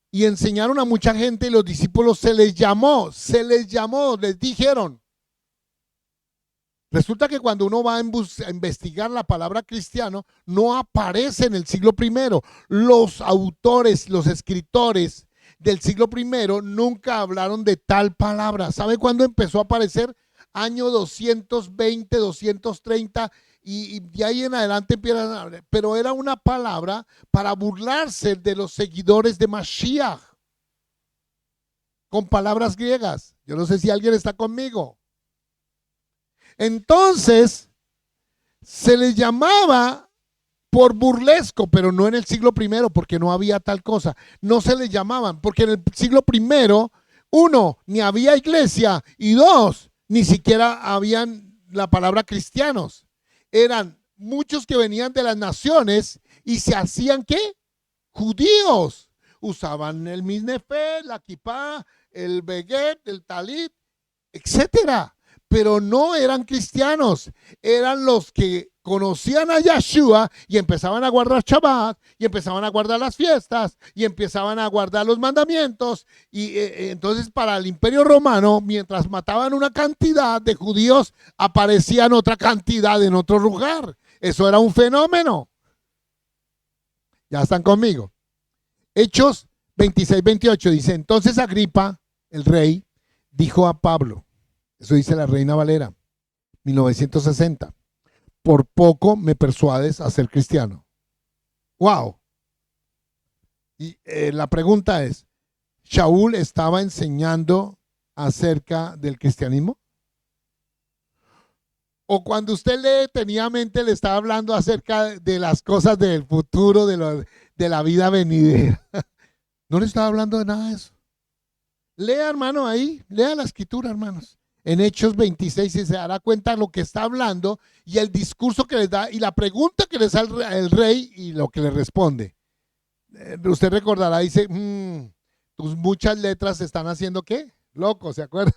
y enseñaron a mucha gente y los discípulos se les llamó, les dijeron. Resulta que cuando uno va a investigar la palabra cristiano, no aparece en el siglo I. Los autores, los escritores del siglo I nunca hablaron de tal palabra. ¿Sabe cuándo empezó a aparecer? Año 220, 230 y de ahí en adelante empiezan a hablar. Pero era una palabra para burlarse de los seguidores de Mashiach con palabras griegas. Yo no sé si alguien está conmigo. Entonces, se les llamaba por burlesco, pero no en el siglo primero, porque no había tal cosa. No se les llamaban, porque en el siglo primero, uno, ni había iglesia, y dos, ni siquiera habían la palabra cristianos. Eran muchos que venían de las naciones y se hacían, ¿qué? Judíos. Usaban el misnefé, la kipá, el beguet, el talit, etcétera. Pero no eran cristianos, eran los que conocían a Yeshua y empezaban a guardar Shabbat, y empezaban a guardar las fiestas, y empezaban a guardar los mandamientos. Y entonces para el Imperio Romano, mientras mataban una cantidad de judíos, aparecían otra cantidad en otro lugar. Eso era un fenómeno. Ya están conmigo. Hechos 26-28 dice, entonces Agripa, el rey, dijo a Pablo, eso dice la Reina Valera, 1960, por poco me persuades a ser cristiano. ¡Wow! Y la pregunta es, ¿Shaul estaba enseñando acerca del cristianismo? O cuando usted lee detenidamente le está hablando acerca de las cosas del futuro, de la vida venidera. No le estaba hablando de nada de eso. Lea, hermano, ahí, lea la escritura, hermanos. En Hechos 26 se dará cuenta de lo que está hablando y el discurso que les da y la pregunta que les da el rey y lo que le responde. Usted recordará, dice, tus muchas letras están haciendo ¿qué? Loco, ¿se acuerda?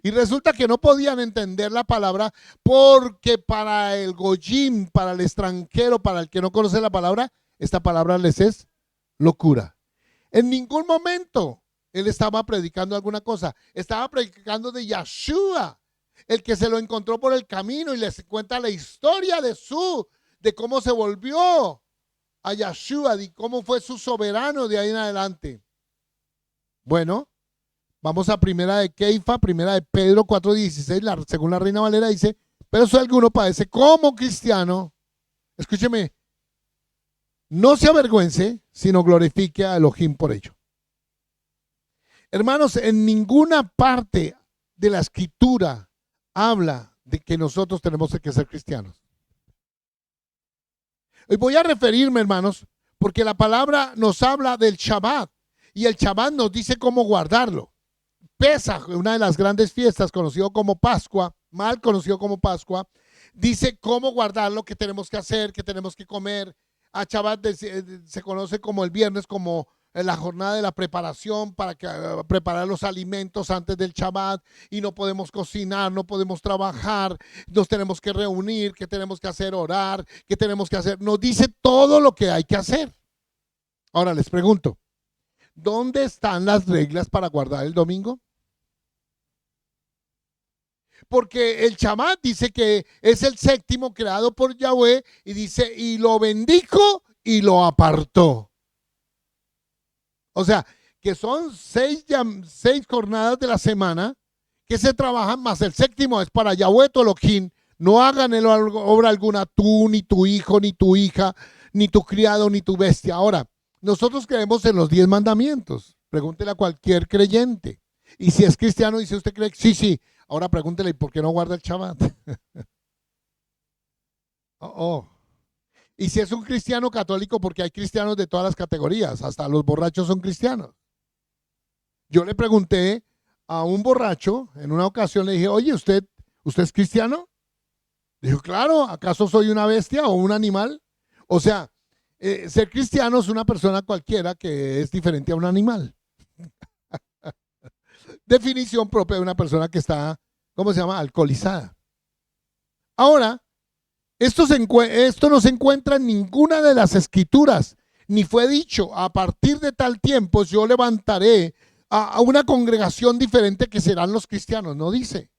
Y resulta que no podían entender la palabra porque para el goyim, para el extranjero, para el que no conoce la palabra, esta palabra les es locura. En ningún momento él estaba predicando alguna cosa, estaba predicando de Yeshua, el que se lo encontró por el camino y les cuenta la historia de cómo se volvió a Yeshua, de cómo fue su soberano de ahí en adelante. Bueno, vamos a primera de Keifa, primera de Pedro 4:16, según la Reina Valera dice, pero si alguno padece como cristiano, escúcheme, no se avergüence, sino glorifique a Elohim por ello. Hermanos, en ninguna parte de la escritura habla de que nosotros tenemos que ser cristianos. Hoy voy a referirme, hermanos, porque la palabra nos habla del Shabbat y el Shabbat nos dice cómo guardarlo. Pesaj, una de las grandes fiestas conocido como Pascua, mal conocido como Pascua, dice cómo guardarlo, qué tenemos que hacer, qué tenemos que comer. A Shabbat se conoce como el viernes, como la jornada de la preparación para preparar los alimentos antes del Shabbat, y no podemos cocinar, no podemos trabajar, nos tenemos que reunir, qué tenemos que hacer, orar, qué tenemos que hacer. Nos dice todo lo que hay que hacer. Ahora les pregunto, ¿dónde están las reglas para guardar el domingo? Porque el Shabbat dice que es el séptimo creado por Yahweh y dice, y lo bendijo y lo apartó. O sea, que son seis jornadas de la semana que se trabajan, más el séptimo es para Yahweh tu Elohim. No hagan obra alguna tú, ni tu hijo, ni tu hija, ni tu criado, ni tu bestia. Ahora, nosotros creemos en los 10 mandamientos. Pregúntele a cualquier creyente. Y si es cristiano, dice, ¿usted cree que sí? Ahora pregúntele, ¿por qué no guarda el Shabbat? Y si es un cristiano católico, porque hay cristianos de todas las categorías, hasta los borrachos son cristianos. Yo le pregunté a un borracho, en una ocasión le dije, oye, ¿usted es cristiano? Dijo, claro, ¿acaso soy una bestia o un animal? O sea, ser cristiano es una persona cualquiera que es diferente a un animal. Definición propia de una persona que está, ¿cómo se llama? Alcoholizada. Ahora, esto no se encuentra en ninguna de las escrituras, ni fue dicho, a partir de tal tiempo yo levantaré a una congregación diferente que serán los cristianos, no dice.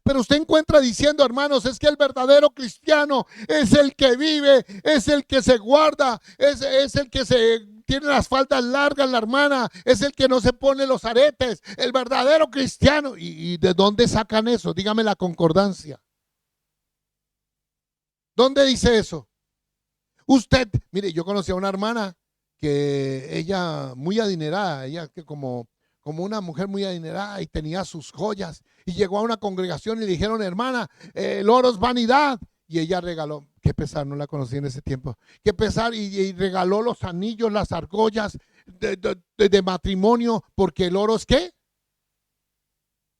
Pero usted encuentra diciendo, hermanos, es que el verdadero cristiano es el que vive, es el que se guarda, es el que tiene las faldas largas, la hermana, es el que no se pone los aretes, el verdadero cristiano. ¿Y de dónde sacan eso? Dígame la concordancia. ¿Dónde dice eso? Usted, mire, yo conocí a una hermana que ella muy adinerada, ella que como una mujer muy adinerada y tenía sus joyas, y llegó a una congregación y le dijeron, hermana, el oro es vanidad, y ella regaló. Qué pesar, no la conocí en ese tiempo. Qué pesar, y regaló los anillos, las argollas de matrimonio, porque el oro es ¿qué?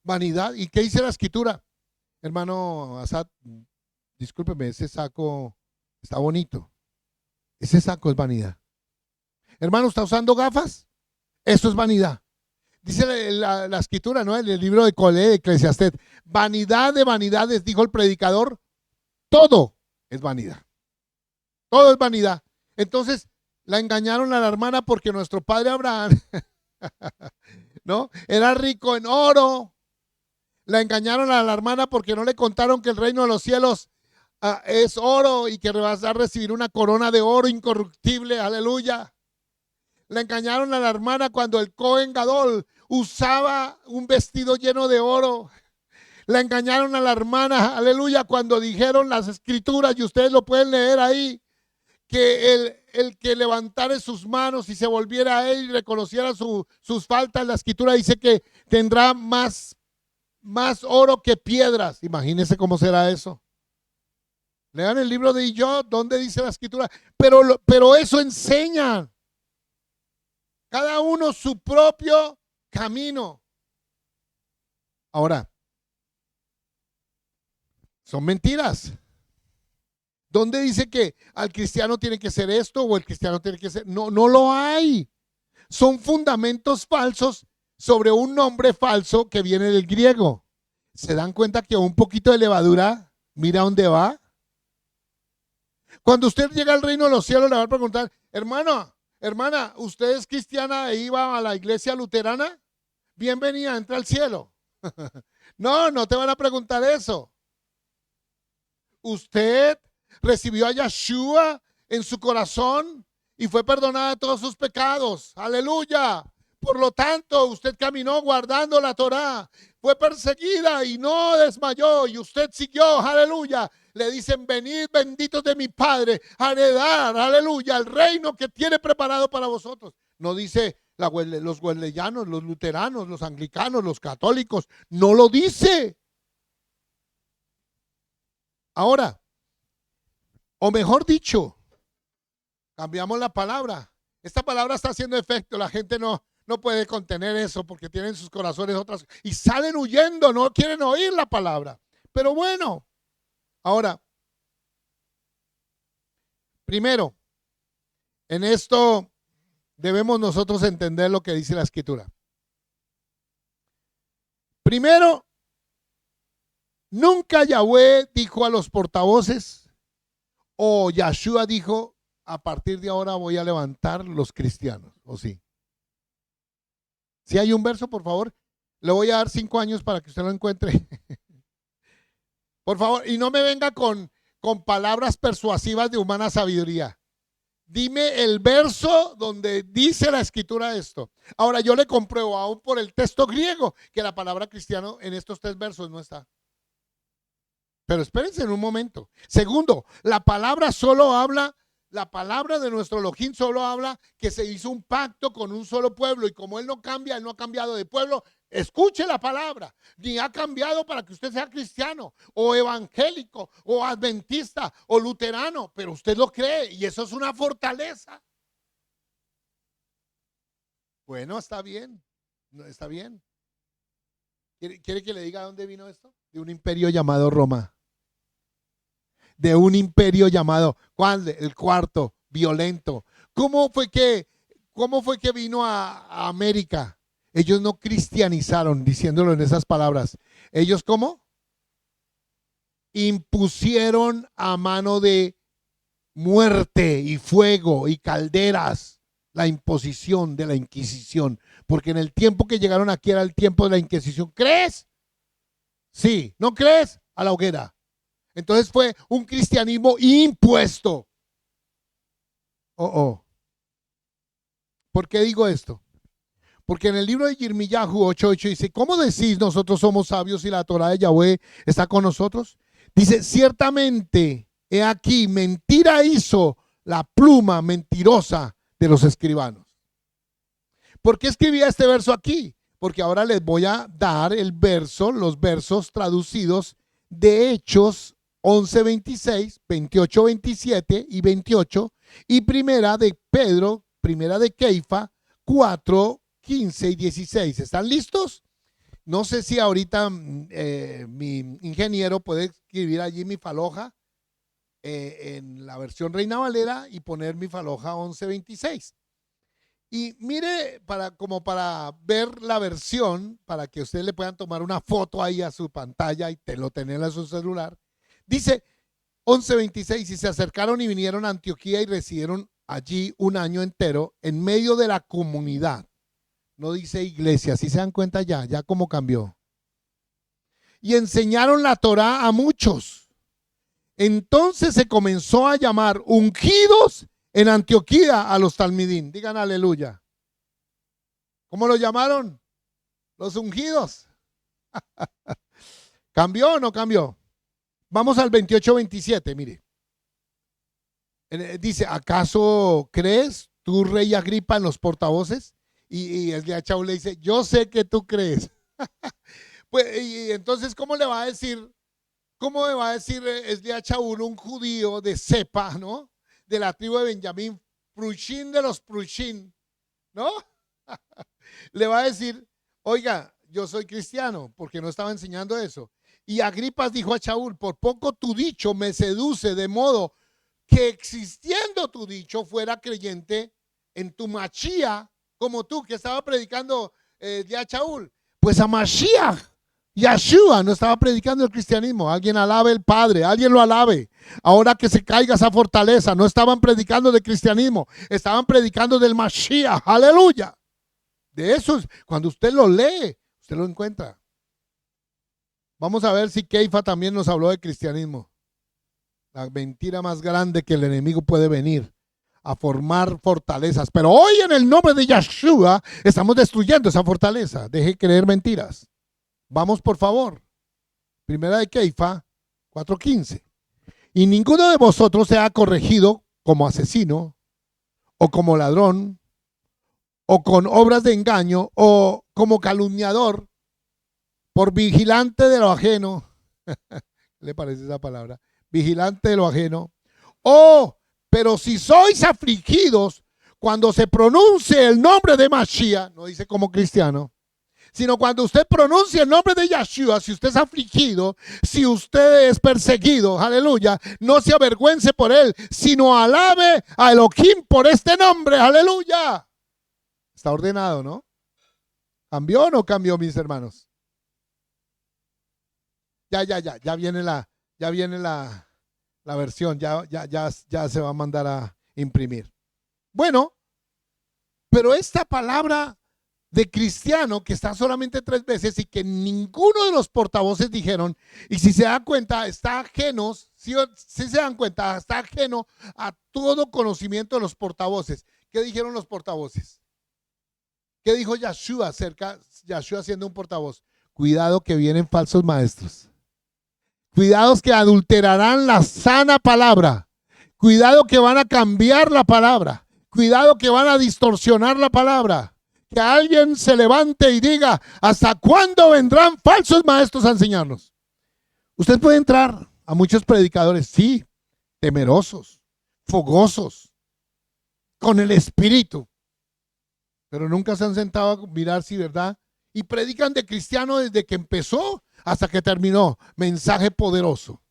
Vanidad. ¿Y qué dice la escritura? Hermano Asad, discúlpeme, ese saco está bonito. Ese saco es vanidad. Hermano, ¿está usando gafas? Eso es vanidad. Dice la escritura, ¿no? En el libro de Colé, de Eclesiastés, vanidad de vanidades, dijo el predicador, todo es vanidad. Todo es vanidad. Entonces, la engañaron a la hermana porque nuestro padre Abraham, ¿no? Era rico en oro. La engañaron a la hermana porque no le contaron que el reino de los cielos es oro y que vas a recibir una corona de oro incorruptible. Aleluya. Le engañaron a la hermana cuando el Cohen Gadol usaba un vestido lleno de oro. Le engañaron a la hermana, aleluya, cuando dijeron las escrituras, y ustedes lo pueden leer ahí, que el que levantara sus manos y se volviera a él y reconociera sus faltas, la escritura dice que tendrá más oro que piedras. Imagínense cómo será eso. Lean el libro de Job, donde dice la escritura, pero eso enseña. Cada uno su propio camino. Ahora, son mentiras. ¿Dónde dice que al cristiano tiene que ser esto o el cristiano tiene que ser? No, no lo hay. Son fundamentos falsos sobre un nombre falso que viene del griego. ¿Se dan cuenta que un poquito de levadura, mira dónde va? Cuando usted llega al reino de los cielos, le van a preguntar, hermana, ¿usted es cristiana e iba a la iglesia luterana? Bienvenida, entra al cielo. No te van a preguntar eso. Usted recibió a Yeshua en su corazón y fue perdonada de todos sus pecados. Aleluya. Por lo tanto, usted caminó guardando la Torá, fue perseguida y no desmayó, y usted siguió. Aleluya. Le dicen, venid benditos de mi Padre a heredar, aleluya, el reino que tiene preparado para vosotros. No dice los wesleyanos, los luteranos, los anglicanos, los católicos. No lo dice. Ahora, o mejor dicho, cambiamos la palabra. Esta palabra está haciendo efecto. La gente no puede contener eso porque tienen sus corazones otras y salen huyendo, no quieren oír la palabra. Pero bueno, ahora, primero, en esto debemos nosotros entender lo que dice la escritura. Primero, nunca Yahweh dijo a los portavoces o Yeshua dijo, a partir de ahora voy a levantar los cristianos, ¿o sí? Si hay un verso, por favor, le voy a dar 5 años para que usted lo encuentre. Por favor, y no me venga con palabras persuasivas de humana sabiduría. Dime el verso donde dice la escritura esto. Ahora yo le compruebo aún por el texto griego que la palabra cristiano en estos 3 versos no está. Pero espérense en un momento. Segundo, la palabra de nuestro Elohim solo habla que se hizo un pacto con un solo pueblo y como Él no cambia, Él no ha cambiado de pueblo. Escuche la palabra, ni ha cambiado para que usted sea cristiano o evangélico o adventista o luterano, pero usted lo cree y eso es una fortaleza. Bueno, está bien, está bien. ¿Quiere que le diga dónde vino esto? De un imperio llamado Roma. De un imperio llamado, ¿cuál? El cuarto, violento. ¿Cómo fue que vino a América? Ellos no cristianizaron, diciéndolo en esas palabras. Ellos, ¿cómo? Impusieron a mano de muerte y fuego y calderas la imposición de la Inquisición. Porque en el tiempo que llegaron aquí era el tiempo de la Inquisición. ¿Crees? Sí. ¿No crees? A la hoguera. Entonces fue un cristianismo impuesto. ¿Por qué digo esto? Porque en el libro de Yirmiyahu 8:8 dice, ¿cómo decís nosotros somos sabios y la Torah de Yahweh está con nosotros? Dice, ciertamente, he aquí, mentira hizo la pluma mentirosa de los escribanos. ¿Por qué escribía este verso aquí? Porque ahora les voy a dar los versos traducidos de Hechos 11:26, 28, 27 y 28, y primera de Pedro, primera de Keifa, 4, 15 y 16. ¿Están listos? No sé si ahorita mi ingeniero puede escribir allí mi faloja en la versión Reina Valera y poner mi faloja 11:26. Y mire, como para ver la versión, para que ustedes le puedan tomar una foto ahí a su pantalla y te lo tener en su celular. Dice 11:26, y se acercaron y vinieron a Antioquía y residieron allí un año entero en medio de la comunidad. No dice iglesia, si se dan cuenta ya cómo cambió. Y enseñaron la Torá a muchos. Entonces se comenzó a llamar ungidos en Antioquía a los talmidín. Digan aleluya. ¿Cómo lo llamaron? Los ungidos. ¿Cambió o no cambió? Vamos al 28-27, mire. Dice, ¿acaso crees tú, rey Agripa, en los portavoces? Y Esdras Shaul le dice, yo sé que tú crees. Pues, y entonces, ¿cómo le va a decir? ¿Cómo le va a decir Esdras Shaul, un judío de cepa, ¿no? De la tribu de Benjamín, Prushín de los Prushín, ¿no? Le va a decir, oiga, yo soy cristiano, porque no estaba enseñando eso. Y Agripas dijo a Shaul, por poco tu dicho me seduce, de modo que existiendo tu dicho fuera creyente en tu Mashiach, como tú, que estaba predicando ya Shaul. Pues a Mashiach, Yeshua, no estaba predicando el cristianismo. Alguien alabe el Padre, alguien lo alabe. Ahora que se caiga esa fortaleza, no estaban predicando de cristianismo, estaban predicando del Mashiach, aleluya. De eso, cuando usted lo lee, usted lo encuentra. Vamos a ver si Keifa también nos habló de cristianismo. La mentira más grande que el enemigo puede venir a formar fortalezas. Pero hoy en el nombre de Yeshua estamos destruyendo esa fortaleza. Deje de creer mentiras. Vamos por favor. Primera de Keifa 4:15. Y ninguno de vosotros sea corregido como asesino o como ladrón o con obras de engaño o como calumniador por vigilante de lo ajeno. ¿Qué le parece esa palabra? Vigilante de lo ajeno. Oh, pero si sois afligidos cuando se pronuncie el nombre de Mashiach, no dice como cristiano, sino cuando usted pronuncia el nombre de Yeshua, si usted es afligido, si usted es perseguido, aleluya, no se avergüence por él, sino alabe a Elohim por este nombre, aleluya. Está ordenado, ¿no? ¿Cambió o no cambió, mis hermanos? Ya viene la versión, ya se va a mandar a imprimir. Bueno, pero esta palabra de cristiano que está solamente 3 veces y que ninguno de los portavoces dijeron, y si se da cuenta, está ajeno, si se dan cuenta, está ajeno a todo conocimiento de los portavoces. ¿Qué dijeron los portavoces? ¿Qué dijo Yeshua acerca, Yeshua siendo un portavoz? Cuidado que vienen falsos maestros. Cuidados que adulterarán la sana palabra. Cuidado que van a cambiar la palabra. Cuidado que van a distorsionar la palabra. Que alguien se levante y diga, ¿hasta cuándo vendrán falsos maestros a enseñarnos? Usted puede entrar a muchos predicadores, sí, temerosos, fogosos, con el espíritu, pero nunca se han sentado a mirar si verdad. Y predican de cristiano desde que empezó hasta que terminó. Mensaje poderoso.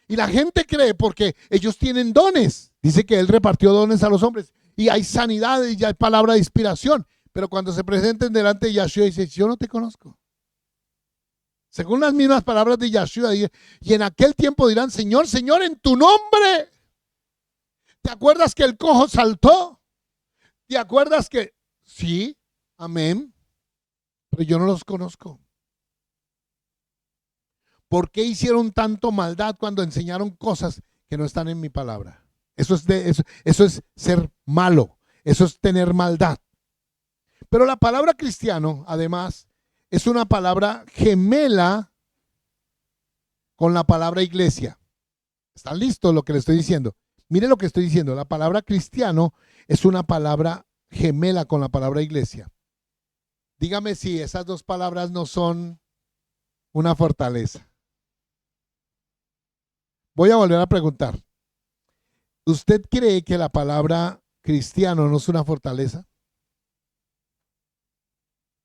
Y la gente cree porque ellos tienen dones. Dice que él repartió dones a los hombres. Y hay sanidad y hay palabra de inspiración. Pero cuando se presenten delante de Yeshua, dice, yo no te conozco. Según las mismas palabras de Yeshua, y en aquel tiempo dirán, Señor, Señor, en tu nombre. ¿Te acuerdas que el cojo saltó? ¿Te acuerdas que? Sí, amén. Pero yo no los conozco. ¿Por qué hicieron tanto maldad cuando enseñaron cosas que no están en mi palabra? Eso es ser malo. Eso es tener maldad. Pero la palabra cristiano, además, es una palabra gemela con la palabra iglesia. ¿Están listos lo que le estoy diciendo? Mire lo que estoy diciendo. La palabra cristiano es una palabra gemela con la palabra iglesia. Dígame si esas dos palabras no son una fortaleza. voy a volver a preguntar. ¿Usted cree que la palabra cristiano no es una fortaleza?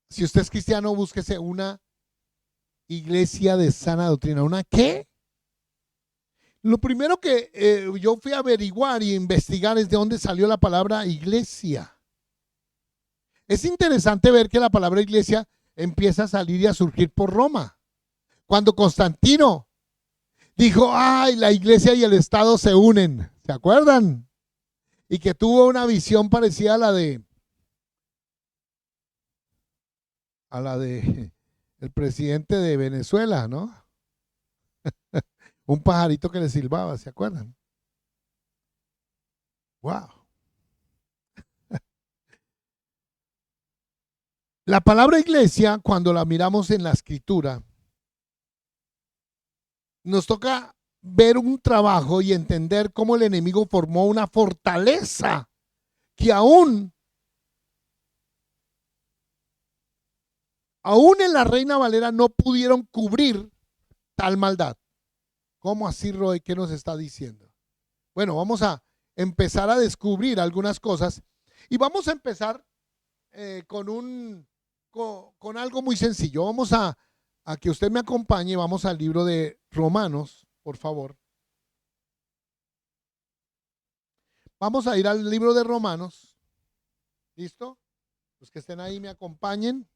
Si usted es cristiano, búsquese una iglesia de sana doctrina. ¿Una qué? Lo primero que yo fui a averiguar y investigar es de dónde salió la palabra iglesia. Es interesante ver que la palabra iglesia empieza a salir y a surgir por Roma. Cuando Constantino dijo, ay, la iglesia y el Estado se unen, ¿se acuerdan? Y que tuvo una visión parecida a la de el presidente de Venezuela, ¿no? Un pajarito que le silbaba, ¿se acuerdan? Wow. La palabra iglesia, cuando la miramos en la escritura, nos toca ver un trabajo y entender cómo el enemigo formó una fortaleza que aún en la Reina Valera no pudieron cubrir tal maldad. ¿Cómo así, Roy? ¿Qué nos está diciendo? Bueno, vamos a empezar a descubrir algunas cosas y vamos a empezar con algo muy sencillo. Vamos a que usted me acompañe. Vamos al libro de Romanos, por favor. Vamos a ir al libro de Romanos. ¿Listo? Los que estén ahí me acompañen.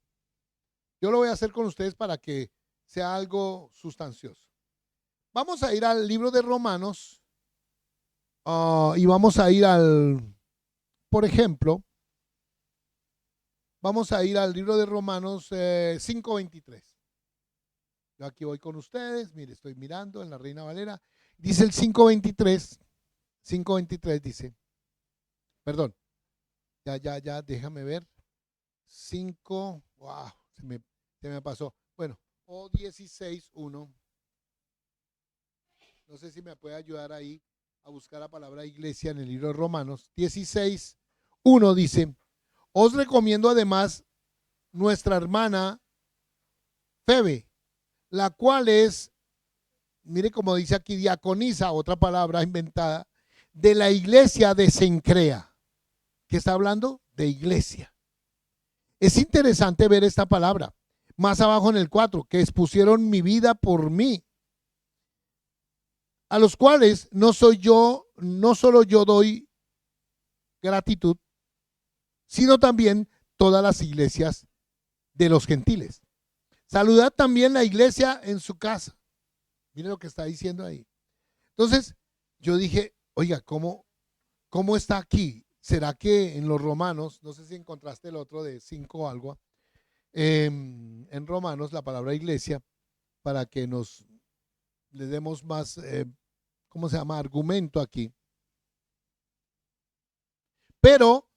Yo lo voy a hacer con ustedes para que sea algo sustancioso. Vamos a ir al libro de Romanos y vamos a ir por ejemplo, vamos a ir al libro de Romanos 5:23. Yo aquí voy con ustedes, mire, estoy mirando en la Reina Valera. Dice el 5:23 dice, perdón, ya, déjame ver. 5, wow, se me pasó. Bueno, o 16:1. No sé si me puede ayudar ahí a buscar la palabra iglesia en el libro de Romanos. 16:1 dice, os recomiendo además nuestra hermana Febe, la cual es, mire como dice aquí, diaconisa, otra palabra inventada, de la iglesia de Cencrea. ¿Qué está hablando? De iglesia. Es interesante ver esta palabra. Más abajo en el 4, que expusieron mi vida por mí, a los cuales no solo yo doy gratitud, sino también todas las iglesias de los gentiles. Saludad también la iglesia en su casa. Mire lo que está diciendo ahí. Entonces, yo dije, oiga, ¿cómo está aquí? ¿Será que en los Romanos, no sé si encontraste el otro de 5 o algo, en Romanos la palabra iglesia, para que le demos más, ¿cómo se llama? Argumento aquí. Pero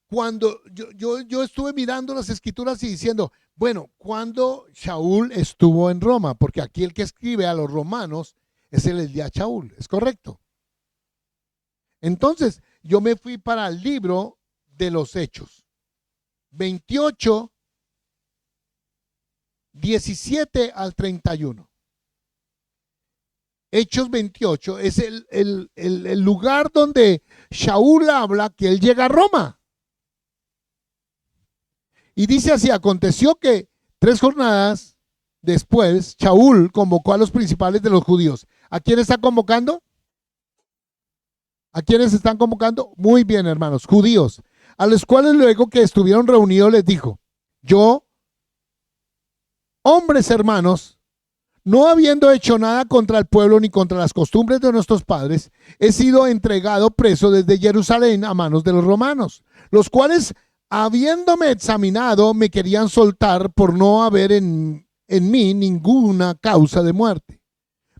cuando yo estuve mirando las escrituras y diciendo, bueno, ¿cuándo Shaul estuvo en Roma? Porque aquí el que escribe a los romanos es el día Shaul, ¿es correcto? Entonces, yo me fui para el libro de los Hechos, 28, 17 al 31. Hechos 28 es el lugar donde Shaul habla que él llega a Roma. Y dice así, aconteció que 3 jornadas después, Shaul convocó a los principales de los judíos. ¿A quién está convocando? ¿A quiénes están convocando? Muy bien, hermanos, judíos, a los cuales luego que estuvieron reunidos les dijo, yo, hombres hermanos, no habiendo hecho nada contra el pueblo ni contra las costumbres de nuestros padres, he sido entregado preso desde Jerusalén a manos de los romanos, los cuales, habiéndome examinado, me querían soltar por no haber en mí ninguna causa de muerte.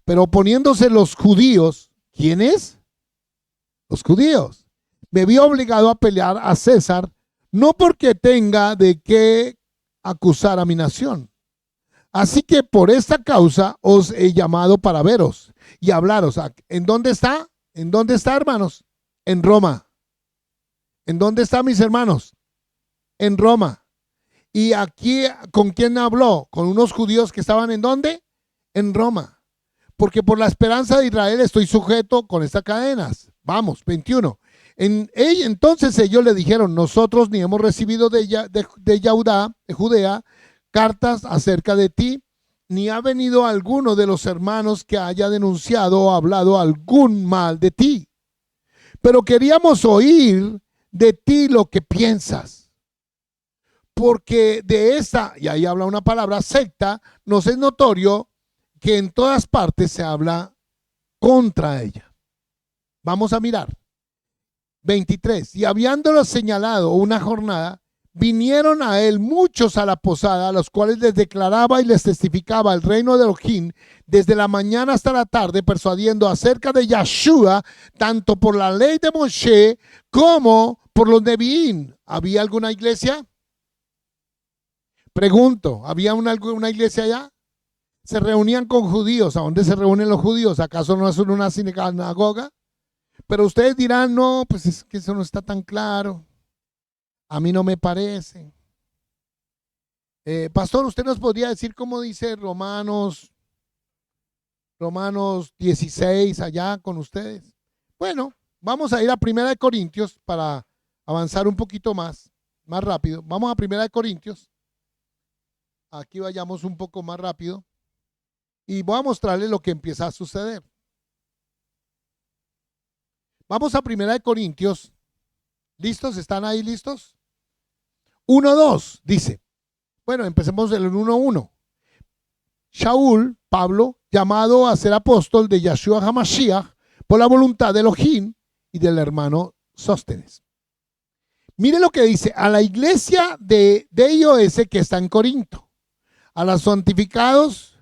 Pero oponiéndose los judíos, ¿quiénes? Los judíos. Me vi obligado a pelear a César, no porque tenga de qué acusar a mi nación. Así que por esta causa os he llamado para veros y hablaros. ¿En dónde está? ¿En dónde está, hermanos? En Roma. ¿En dónde están mis hermanos? En Roma. ¿Y aquí con quién habló? Con unos judíos que estaban ¿en dónde? En Roma. porque por la esperanza de Israel estoy sujeto con estas cadenas. Vamos, 21. Entonces ellos le dijeron, nosotros ni hemos recibido de Judea cartas acerca de ti, ni ha venido alguno de los hermanos que haya denunciado o hablado algún mal de ti. Pero queríamos oír de ti lo que piensas. Porque de esa, y ahí habla una palabra, secta, nos es notorio que en todas partes se habla contra ella. Vamos a mirar. 23. Y habiéndolo señalado una jornada, vinieron a él muchos a la posada, a los cuales les declaraba y les testificaba el reino de Elohim desde la mañana hasta la tarde, persuadiendo acerca de Yahshua, tanto por la ley de Moshe como por los Neviín. ¿Había alguna iglesia? Pregunto, ¿había una iglesia allá? Se reunían con judíos. ¿A dónde se reúnen los judíos? ¿Acaso no es una sinagoga? Pero ustedes dirán, no, pues es que eso no está tan claro. A mí no me parece. Pastor, ¿usted nos podría decir cómo dice Romanos 16 allá con ustedes? Bueno, vamos a ir a 1 Corintios para avanzar un poquito más rápido. Vamos a 1 Corintios. Aquí vayamos un poco más rápido. Y voy a mostrarles lo que empieza a suceder. Vamos a 1 Corintios. ¿Listos? ¿Están ahí listos? 1:2 dice. Bueno, empecemos del 1:1. Shaul, Pablo, llamado a ser apóstol de Yahshua HaMashiach por la voluntad de Elohim y del hermano Sóstenes. Mire lo que dice, a la iglesia de IOS que está en Corinto, a los santificados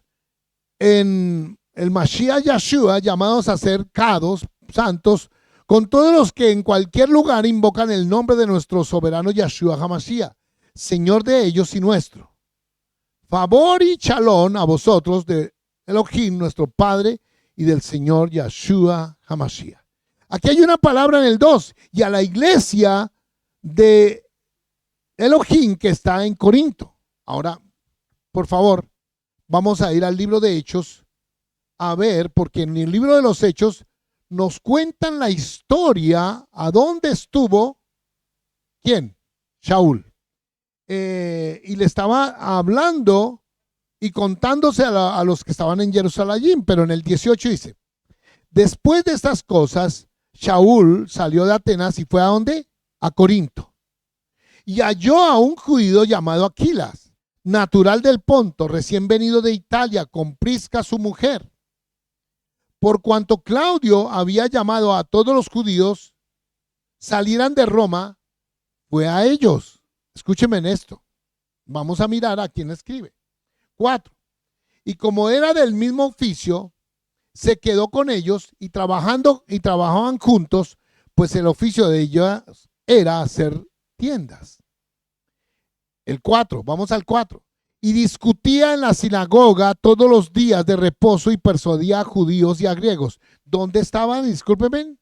en el Mashiach Yahshua, llamados a ser cados, santos, con todos los que en cualquier lugar invocan el nombre de nuestro soberano Yahshua HaMashiach, Señor de ellos y nuestro. Favor y shalom a vosotros de Elohim, nuestro Padre, y del Señor Yahshua HaMashiach. Aquí hay una palabra en el 2, y a la iglesia de Elohim que está en Corinto. Ahora, por favor, vamos a ir al libro de Hechos a ver, porque en el libro de los Hechos nos cuentan la historia a dónde estuvo, ¿quién? Shaul. Y le estaba hablando y contándose a los que estaban en Jerusalén, pero en el 18 dice, después de estas cosas, Shaul salió de Atenas y fue ¿a dónde? A Corinto. Y halló a un judío llamado Aquilas, natural del Ponto, recién venido de Italia, con Prisca su mujer. Por cuanto Claudio había llamado a todos los judíos, salieran de Roma, fue a ellos. Escúcheme en esto. Vamos a mirar a quién escribe. 4. Y como era del mismo oficio, se quedó con ellos y trabajaban juntos, pues el oficio de ellos era hacer tiendas. El 4, vamos al 4. Y discutía en la sinagoga todos los días de reposo y persuadía a judíos y a griegos. ¿Dónde estaban? Discúlpenme.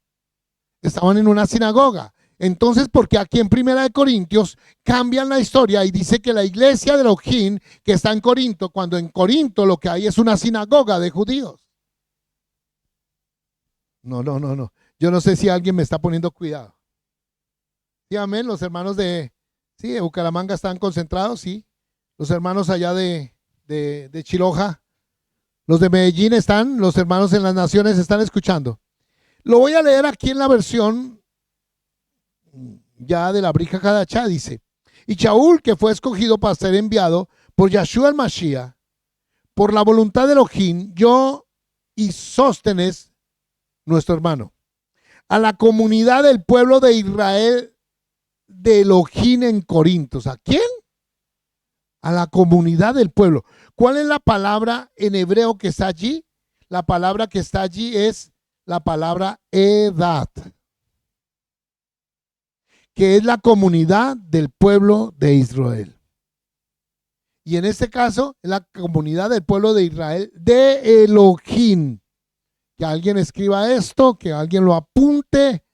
Estaban en una sinagoga. Entonces, ¿por qué aquí en 1 Corintios cambian la historia y dice que la iglesia de Elohim que está en Corinto, cuando en Corinto lo que hay es una sinagoga de judíos? No. Yo no sé si alguien me está poniendo cuidado. Sí, amén. Los hermanos de Bucaramanga están concentrados, sí. Los hermanos allá de Chiloja, los de Medellín están, los hermanos en las naciones están escuchando. Lo voy a leer aquí en la versión ya de la Brija Hadachá, dice, y Shaul, que fue escogido para ser enviado por Yahshua el Mashiach, por la voluntad de Elohim, yo y Sóstenes, nuestro hermano, a la comunidad del pueblo de Israel de Elohim en Corinto. ¿A quién? A la comunidad del pueblo. ¿Cuál es la palabra en hebreo que está allí? La palabra que está allí es la palabra edad, que es la comunidad del pueblo de Israel. Y en este caso, es la comunidad del pueblo de Israel de Elohim. Que alguien escriba esto, que alguien lo apunte.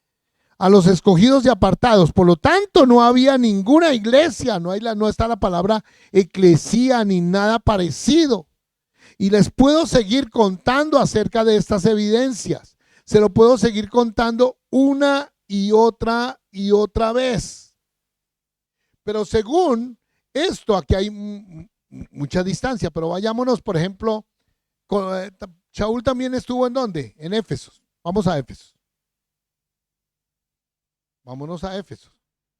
A los escogidos y apartados. Por lo tanto, no había ninguna iglesia, no está la palabra eclesía ni nada parecido. Y les puedo seguir contando acerca de estas evidencias. Se lo puedo seguir contando una y otra vez. Pero según esto, aquí hay mucha distancia, pero vayámonos, por ejemplo, Shaul también estuvo ¿en dónde? En Éfeso. Vamos a Éfeso. Vámonos a Éfeso,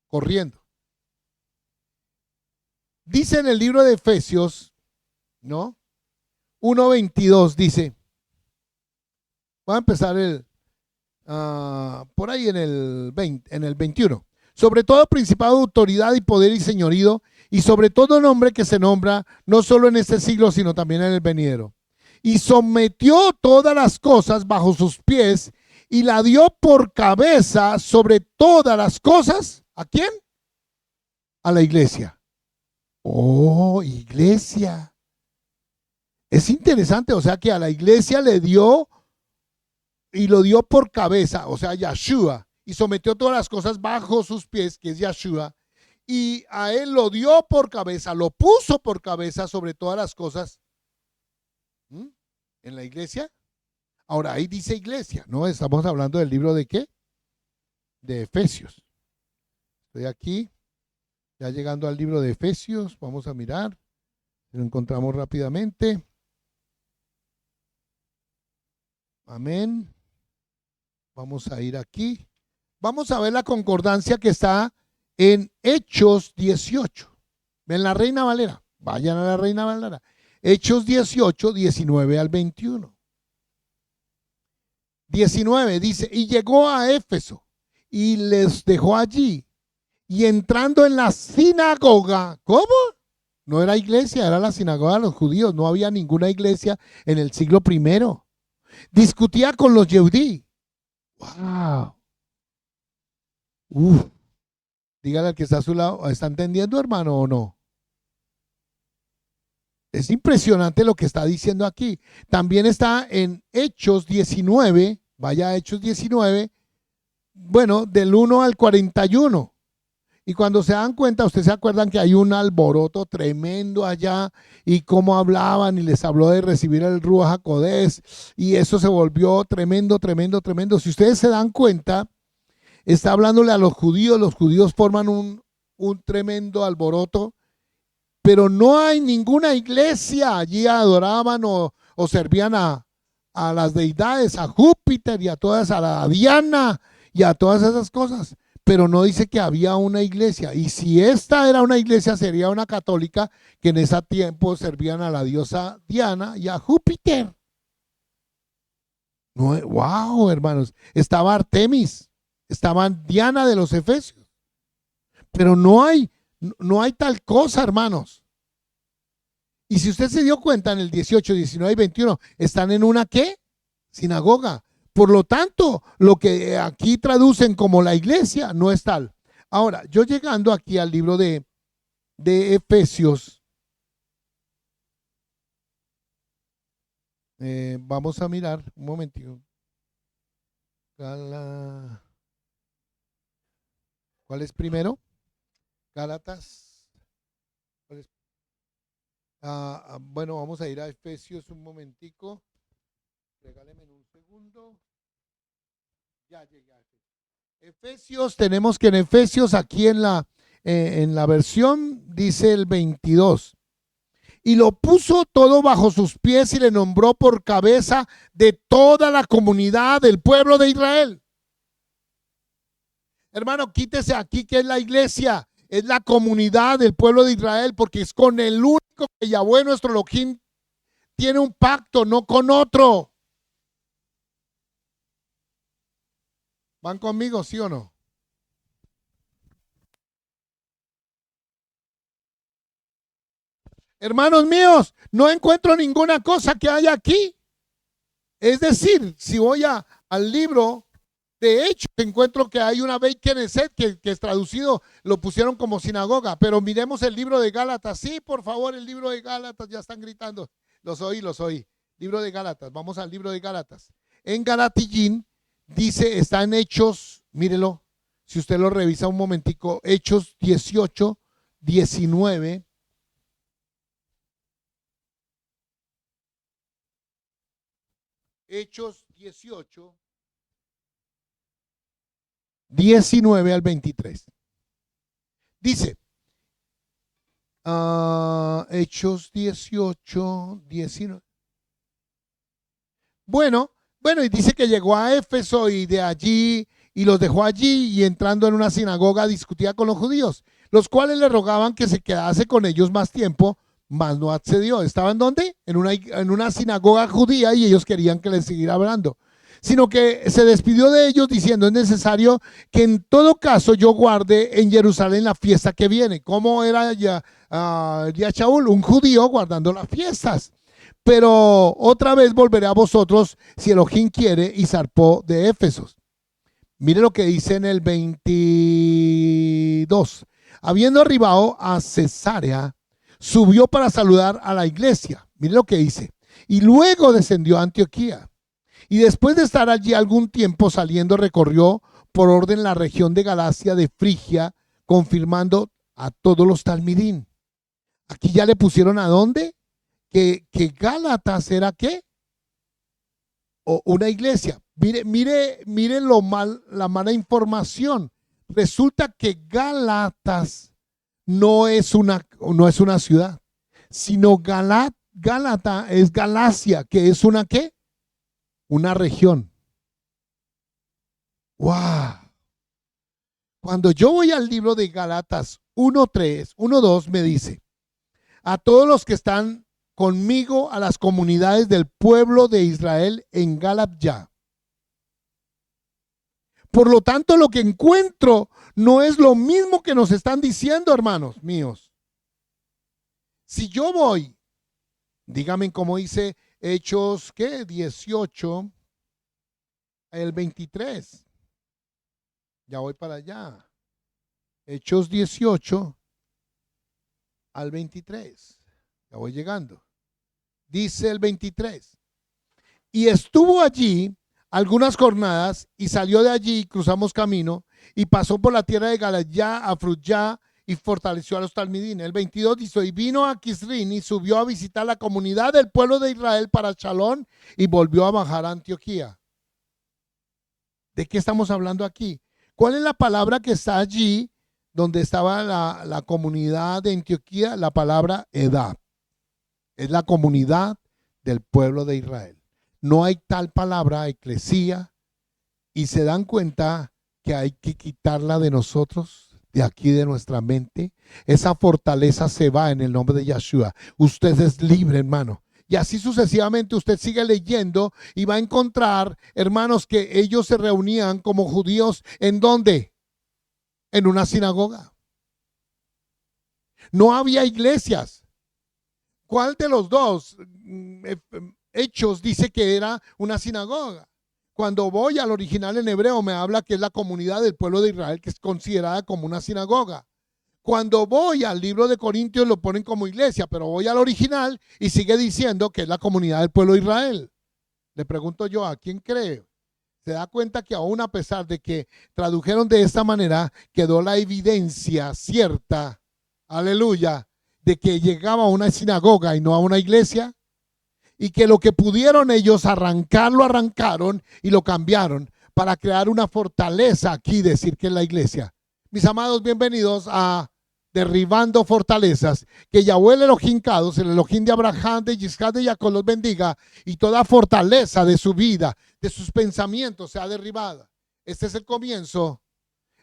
corriendo. Dice en el libro de Efesios, ¿no? 1:22 dice, voy a empezar por ahí en el 21. Sobre todo principado, autoridad y poder y señorío, y sobre todo nombre que se nombra, no solo en este siglo, sino también en el venidero. Y sometió todas las cosas bajo sus pies, y la dio por cabeza sobre todas las cosas. ¿A quién? A la iglesia. Oh, iglesia. Es interesante, o sea que a la iglesia le dio y lo dio por cabeza, o sea, Yeshua, y sometió todas las cosas bajo sus pies, que es Yeshua, y a él lo dio por cabeza, lo puso por cabeza sobre todas las cosas. ¿En la iglesia? Ahora, ahí dice iglesia, ¿no? Estamos hablando del libro de ¿qué? De Efesios. Estoy aquí, ya llegando al libro de Efesios, vamos a mirar, lo encontramos rápidamente. Amén. Vamos a ir aquí. Vamos a ver la concordancia que está en Hechos 18. En la Reina Valera. Vayan a la Reina Valera. Hechos 18, 19 al 21. 19 dice, y llegó a Éfeso y les dejó allí. Y entrando en la sinagoga, ¿cómo? No era iglesia, era la sinagoga de los judíos. No había ninguna iglesia en el siglo primero. Discutía con los Yehudí. Wow. Dígale al que está a su lado, ¿está entendiendo, hermano, o no? Es impresionante lo que está diciendo aquí. También está en Hechos 19, vaya a Hechos 19, bueno, del 1 al 41. Y cuando se dan cuenta, ustedes se acuerdan que hay un alboroto tremendo allá y cómo hablaban y les habló de recibir el Ruach HaKodesh y eso se volvió tremendo, tremendo, tremendo. Si ustedes se dan cuenta, está hablándole a los judíos forman un tremendo alboroto, pero no hay ninguna iglesia. Allí adoraban o servían a las deidades, a Júpiter y a todas, a la Diana y a todas esas cosas. Pero no dice que había una iglesia. Y si esta era una iglesia, sería una católica que en ese tiempo servían a la diosa Diana y a Júpiter. No, wow, hermanos. Estaba Artemis, estaba Diana de los Efesios. Pero no hay tal cosa, hermanos. Y si usted se dio cuenta, en el 18, 19 y 21, están en una ¿qué? Sinagoga. Por lo tanto, lo que aquí traducen como la iglesia no es tal. Ahora, yo llegando aquí al libro de Efesios, vamos a mirar un momentito. ¿Cuál es primero? Gálatas. ¿Cuál es? Bueno, vamos a ir a Efesios un momentico. Regáleme un segundo. Ya llegué a Efesios. Tenemos que en Efesios, aquí en la versión, dice el 22. Y lo puso todo bajo sus pies y le nombró por cabeza de toda la comunidad del pueblo de Israel. Hermano, quítese aquí que es la iglesia, es la comunidad del pueblo de Israel, porque es con el único que Yahweh nuestro Elohim tiene un pacto, no con otro. ¿Van conmigo, sí o no? Hermanos míos, no encuentro ninguna cosa que haya aquí. Es decir, si voy al libro de Hechos, encuentro que hay una Beit Knesset que es traducido, lo pusieron como sinagoga, pero miremos el libro de Gálatas. Sí, por favor, el libro de Gálatas, ya están gritando. Los oí. Libro de Gálatas, vamos al libro de Gálatas. En Galatillín dice, está en Hechos, mírelo, si usted lo revisa un momentico, Hechos 18, 19. Hechos 18, 19 al 23. Dice, Hechos 18, 19. Bueno, y dice que llegó a Éfeso y de allí, y los dejó allí, y entrando en una sinagoga discutía con los judíos, los cuales le rogaban que se quedase con ellos más tiempo, mas no accedió. ¿Estaban dónde? En una sinagoga judía, y ellos querían que les siguiera hablando. Sino que se despidió de ellos diciendo, es necesario que en todo caso yo guarde en Jerusalén la fiesta que viene. ¿Cómo era Shaul? Un judío guardando las fiestas. Pero otra vez volveré a vosotros si Elohim quiere, y zarpó de Éfeso. Mire lo que dice en el 22. Habiendo arribado a Cesarea, subió para saludar a la iglesia. Mire lo que dice. Y luego descendió a Antioquía. Y después de estar allí algún tiempo saliendo, recorrió por orden la región de Galacia, de Frigia, confirmando a todos los talmidín. Aquí ya le pusieron ¿a dónde? Que Gálatas era ¿qué? O una iglesia. Mire la mala información. Resulta que Gálatas no es una ciudad, sino Gálata es Galacia, que es una ¿qué? Una región. ¡Wow! Cuando yo voy al libro de Gálatas 1:3, 1:2 me dice, a todos los que están conmigo, a las comunidades del pueblo de Israel en Galatia. Por lo tanto, lo que encuentro no es lo mismo que nos están diciendo, hermanos míos. Si yo voy, dígame cómo dice Hechos, ¿qué? 18, el 23. Ya voy para allá. Hechos 18 al 23. Ya voy llegando. Dice el 23. Y estuvo allí algunas jornadas y salió de allí y cruzamos camino y pasó por la tierra de Galayá a Fruyá y fortaleció a los talmidín. El 22 dice, y vino a Kisrin y subió a visitar la comunidad del pueblo de Israel para Shalón y volvió a bajar a Antioquía. ¿De qué estamos hablando aquí? ¿Cuál es la palabra que está allí donde estaba la comunidad de Antioquía? La palabra Edad. Es la comunidad del pueblo de Israel. No hay tal palabra, eclesía, y se dan cuenta que hay que quitarla de nosotros, de aquí de nuestra mente. Esa fortaleza se va en el nombre de Yeshua. Usted es libre, hermano. Y así sucesivamente usted sigue leyendo y va a encontrar, hermanos, que ellos se reunían como judíos. ¿En dónde? En una sinagoga. No había iglesias. ¿Cuál de los dos? Hechos dice que era una sinagoga. Cuando voy al original en hebreo me habla que es la comunidad del pueblo de Israel, que es considerada como una sinagoga. Cuando voy al libro de Corintios lo ponen como iglesia, pero voy al original y sigue diciendo que es la comunidad del pueblo de Israel. Le pregunto yo, ¿a quién cree? Se da cuenta que aún a pesar de que tradujeron de esta manera, quedó la evidencia cierta, aleluya, de que llegaba a una sinagoga y no a una iglesia, y que lo que pudieron ellos arrancar, lo arrancaron y lo cambiaron para crear una fortaleza aquí, decir que es la iglesia. Mis amados, bienvenidos a Derribando Fortalezas. Que Yahweh el Elohim Kadosh, el Elohim de Abraham, de Yitzhak, de Jacob los bendiga y toda fortaleza de su vida, de sus pensamientos sea derribada. Este es el comienzo.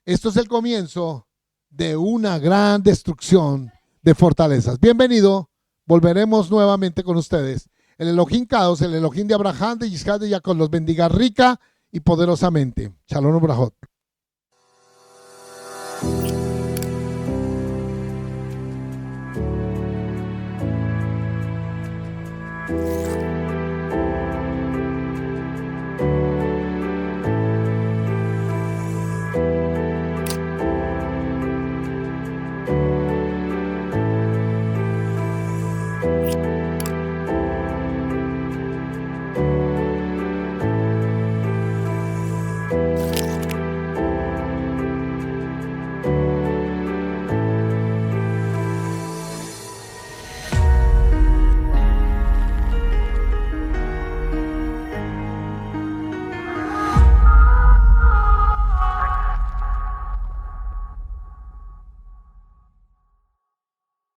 Esto es el comienzo de una gran destrucción de fortalezas. Bienvenido. Volveremos nuevamente con ustedes. El Elohim Kadosh, el Elohim de Abraham, de Yitzhak, de Jacob los bendiga rica y poderosamente. Shalom Brajot.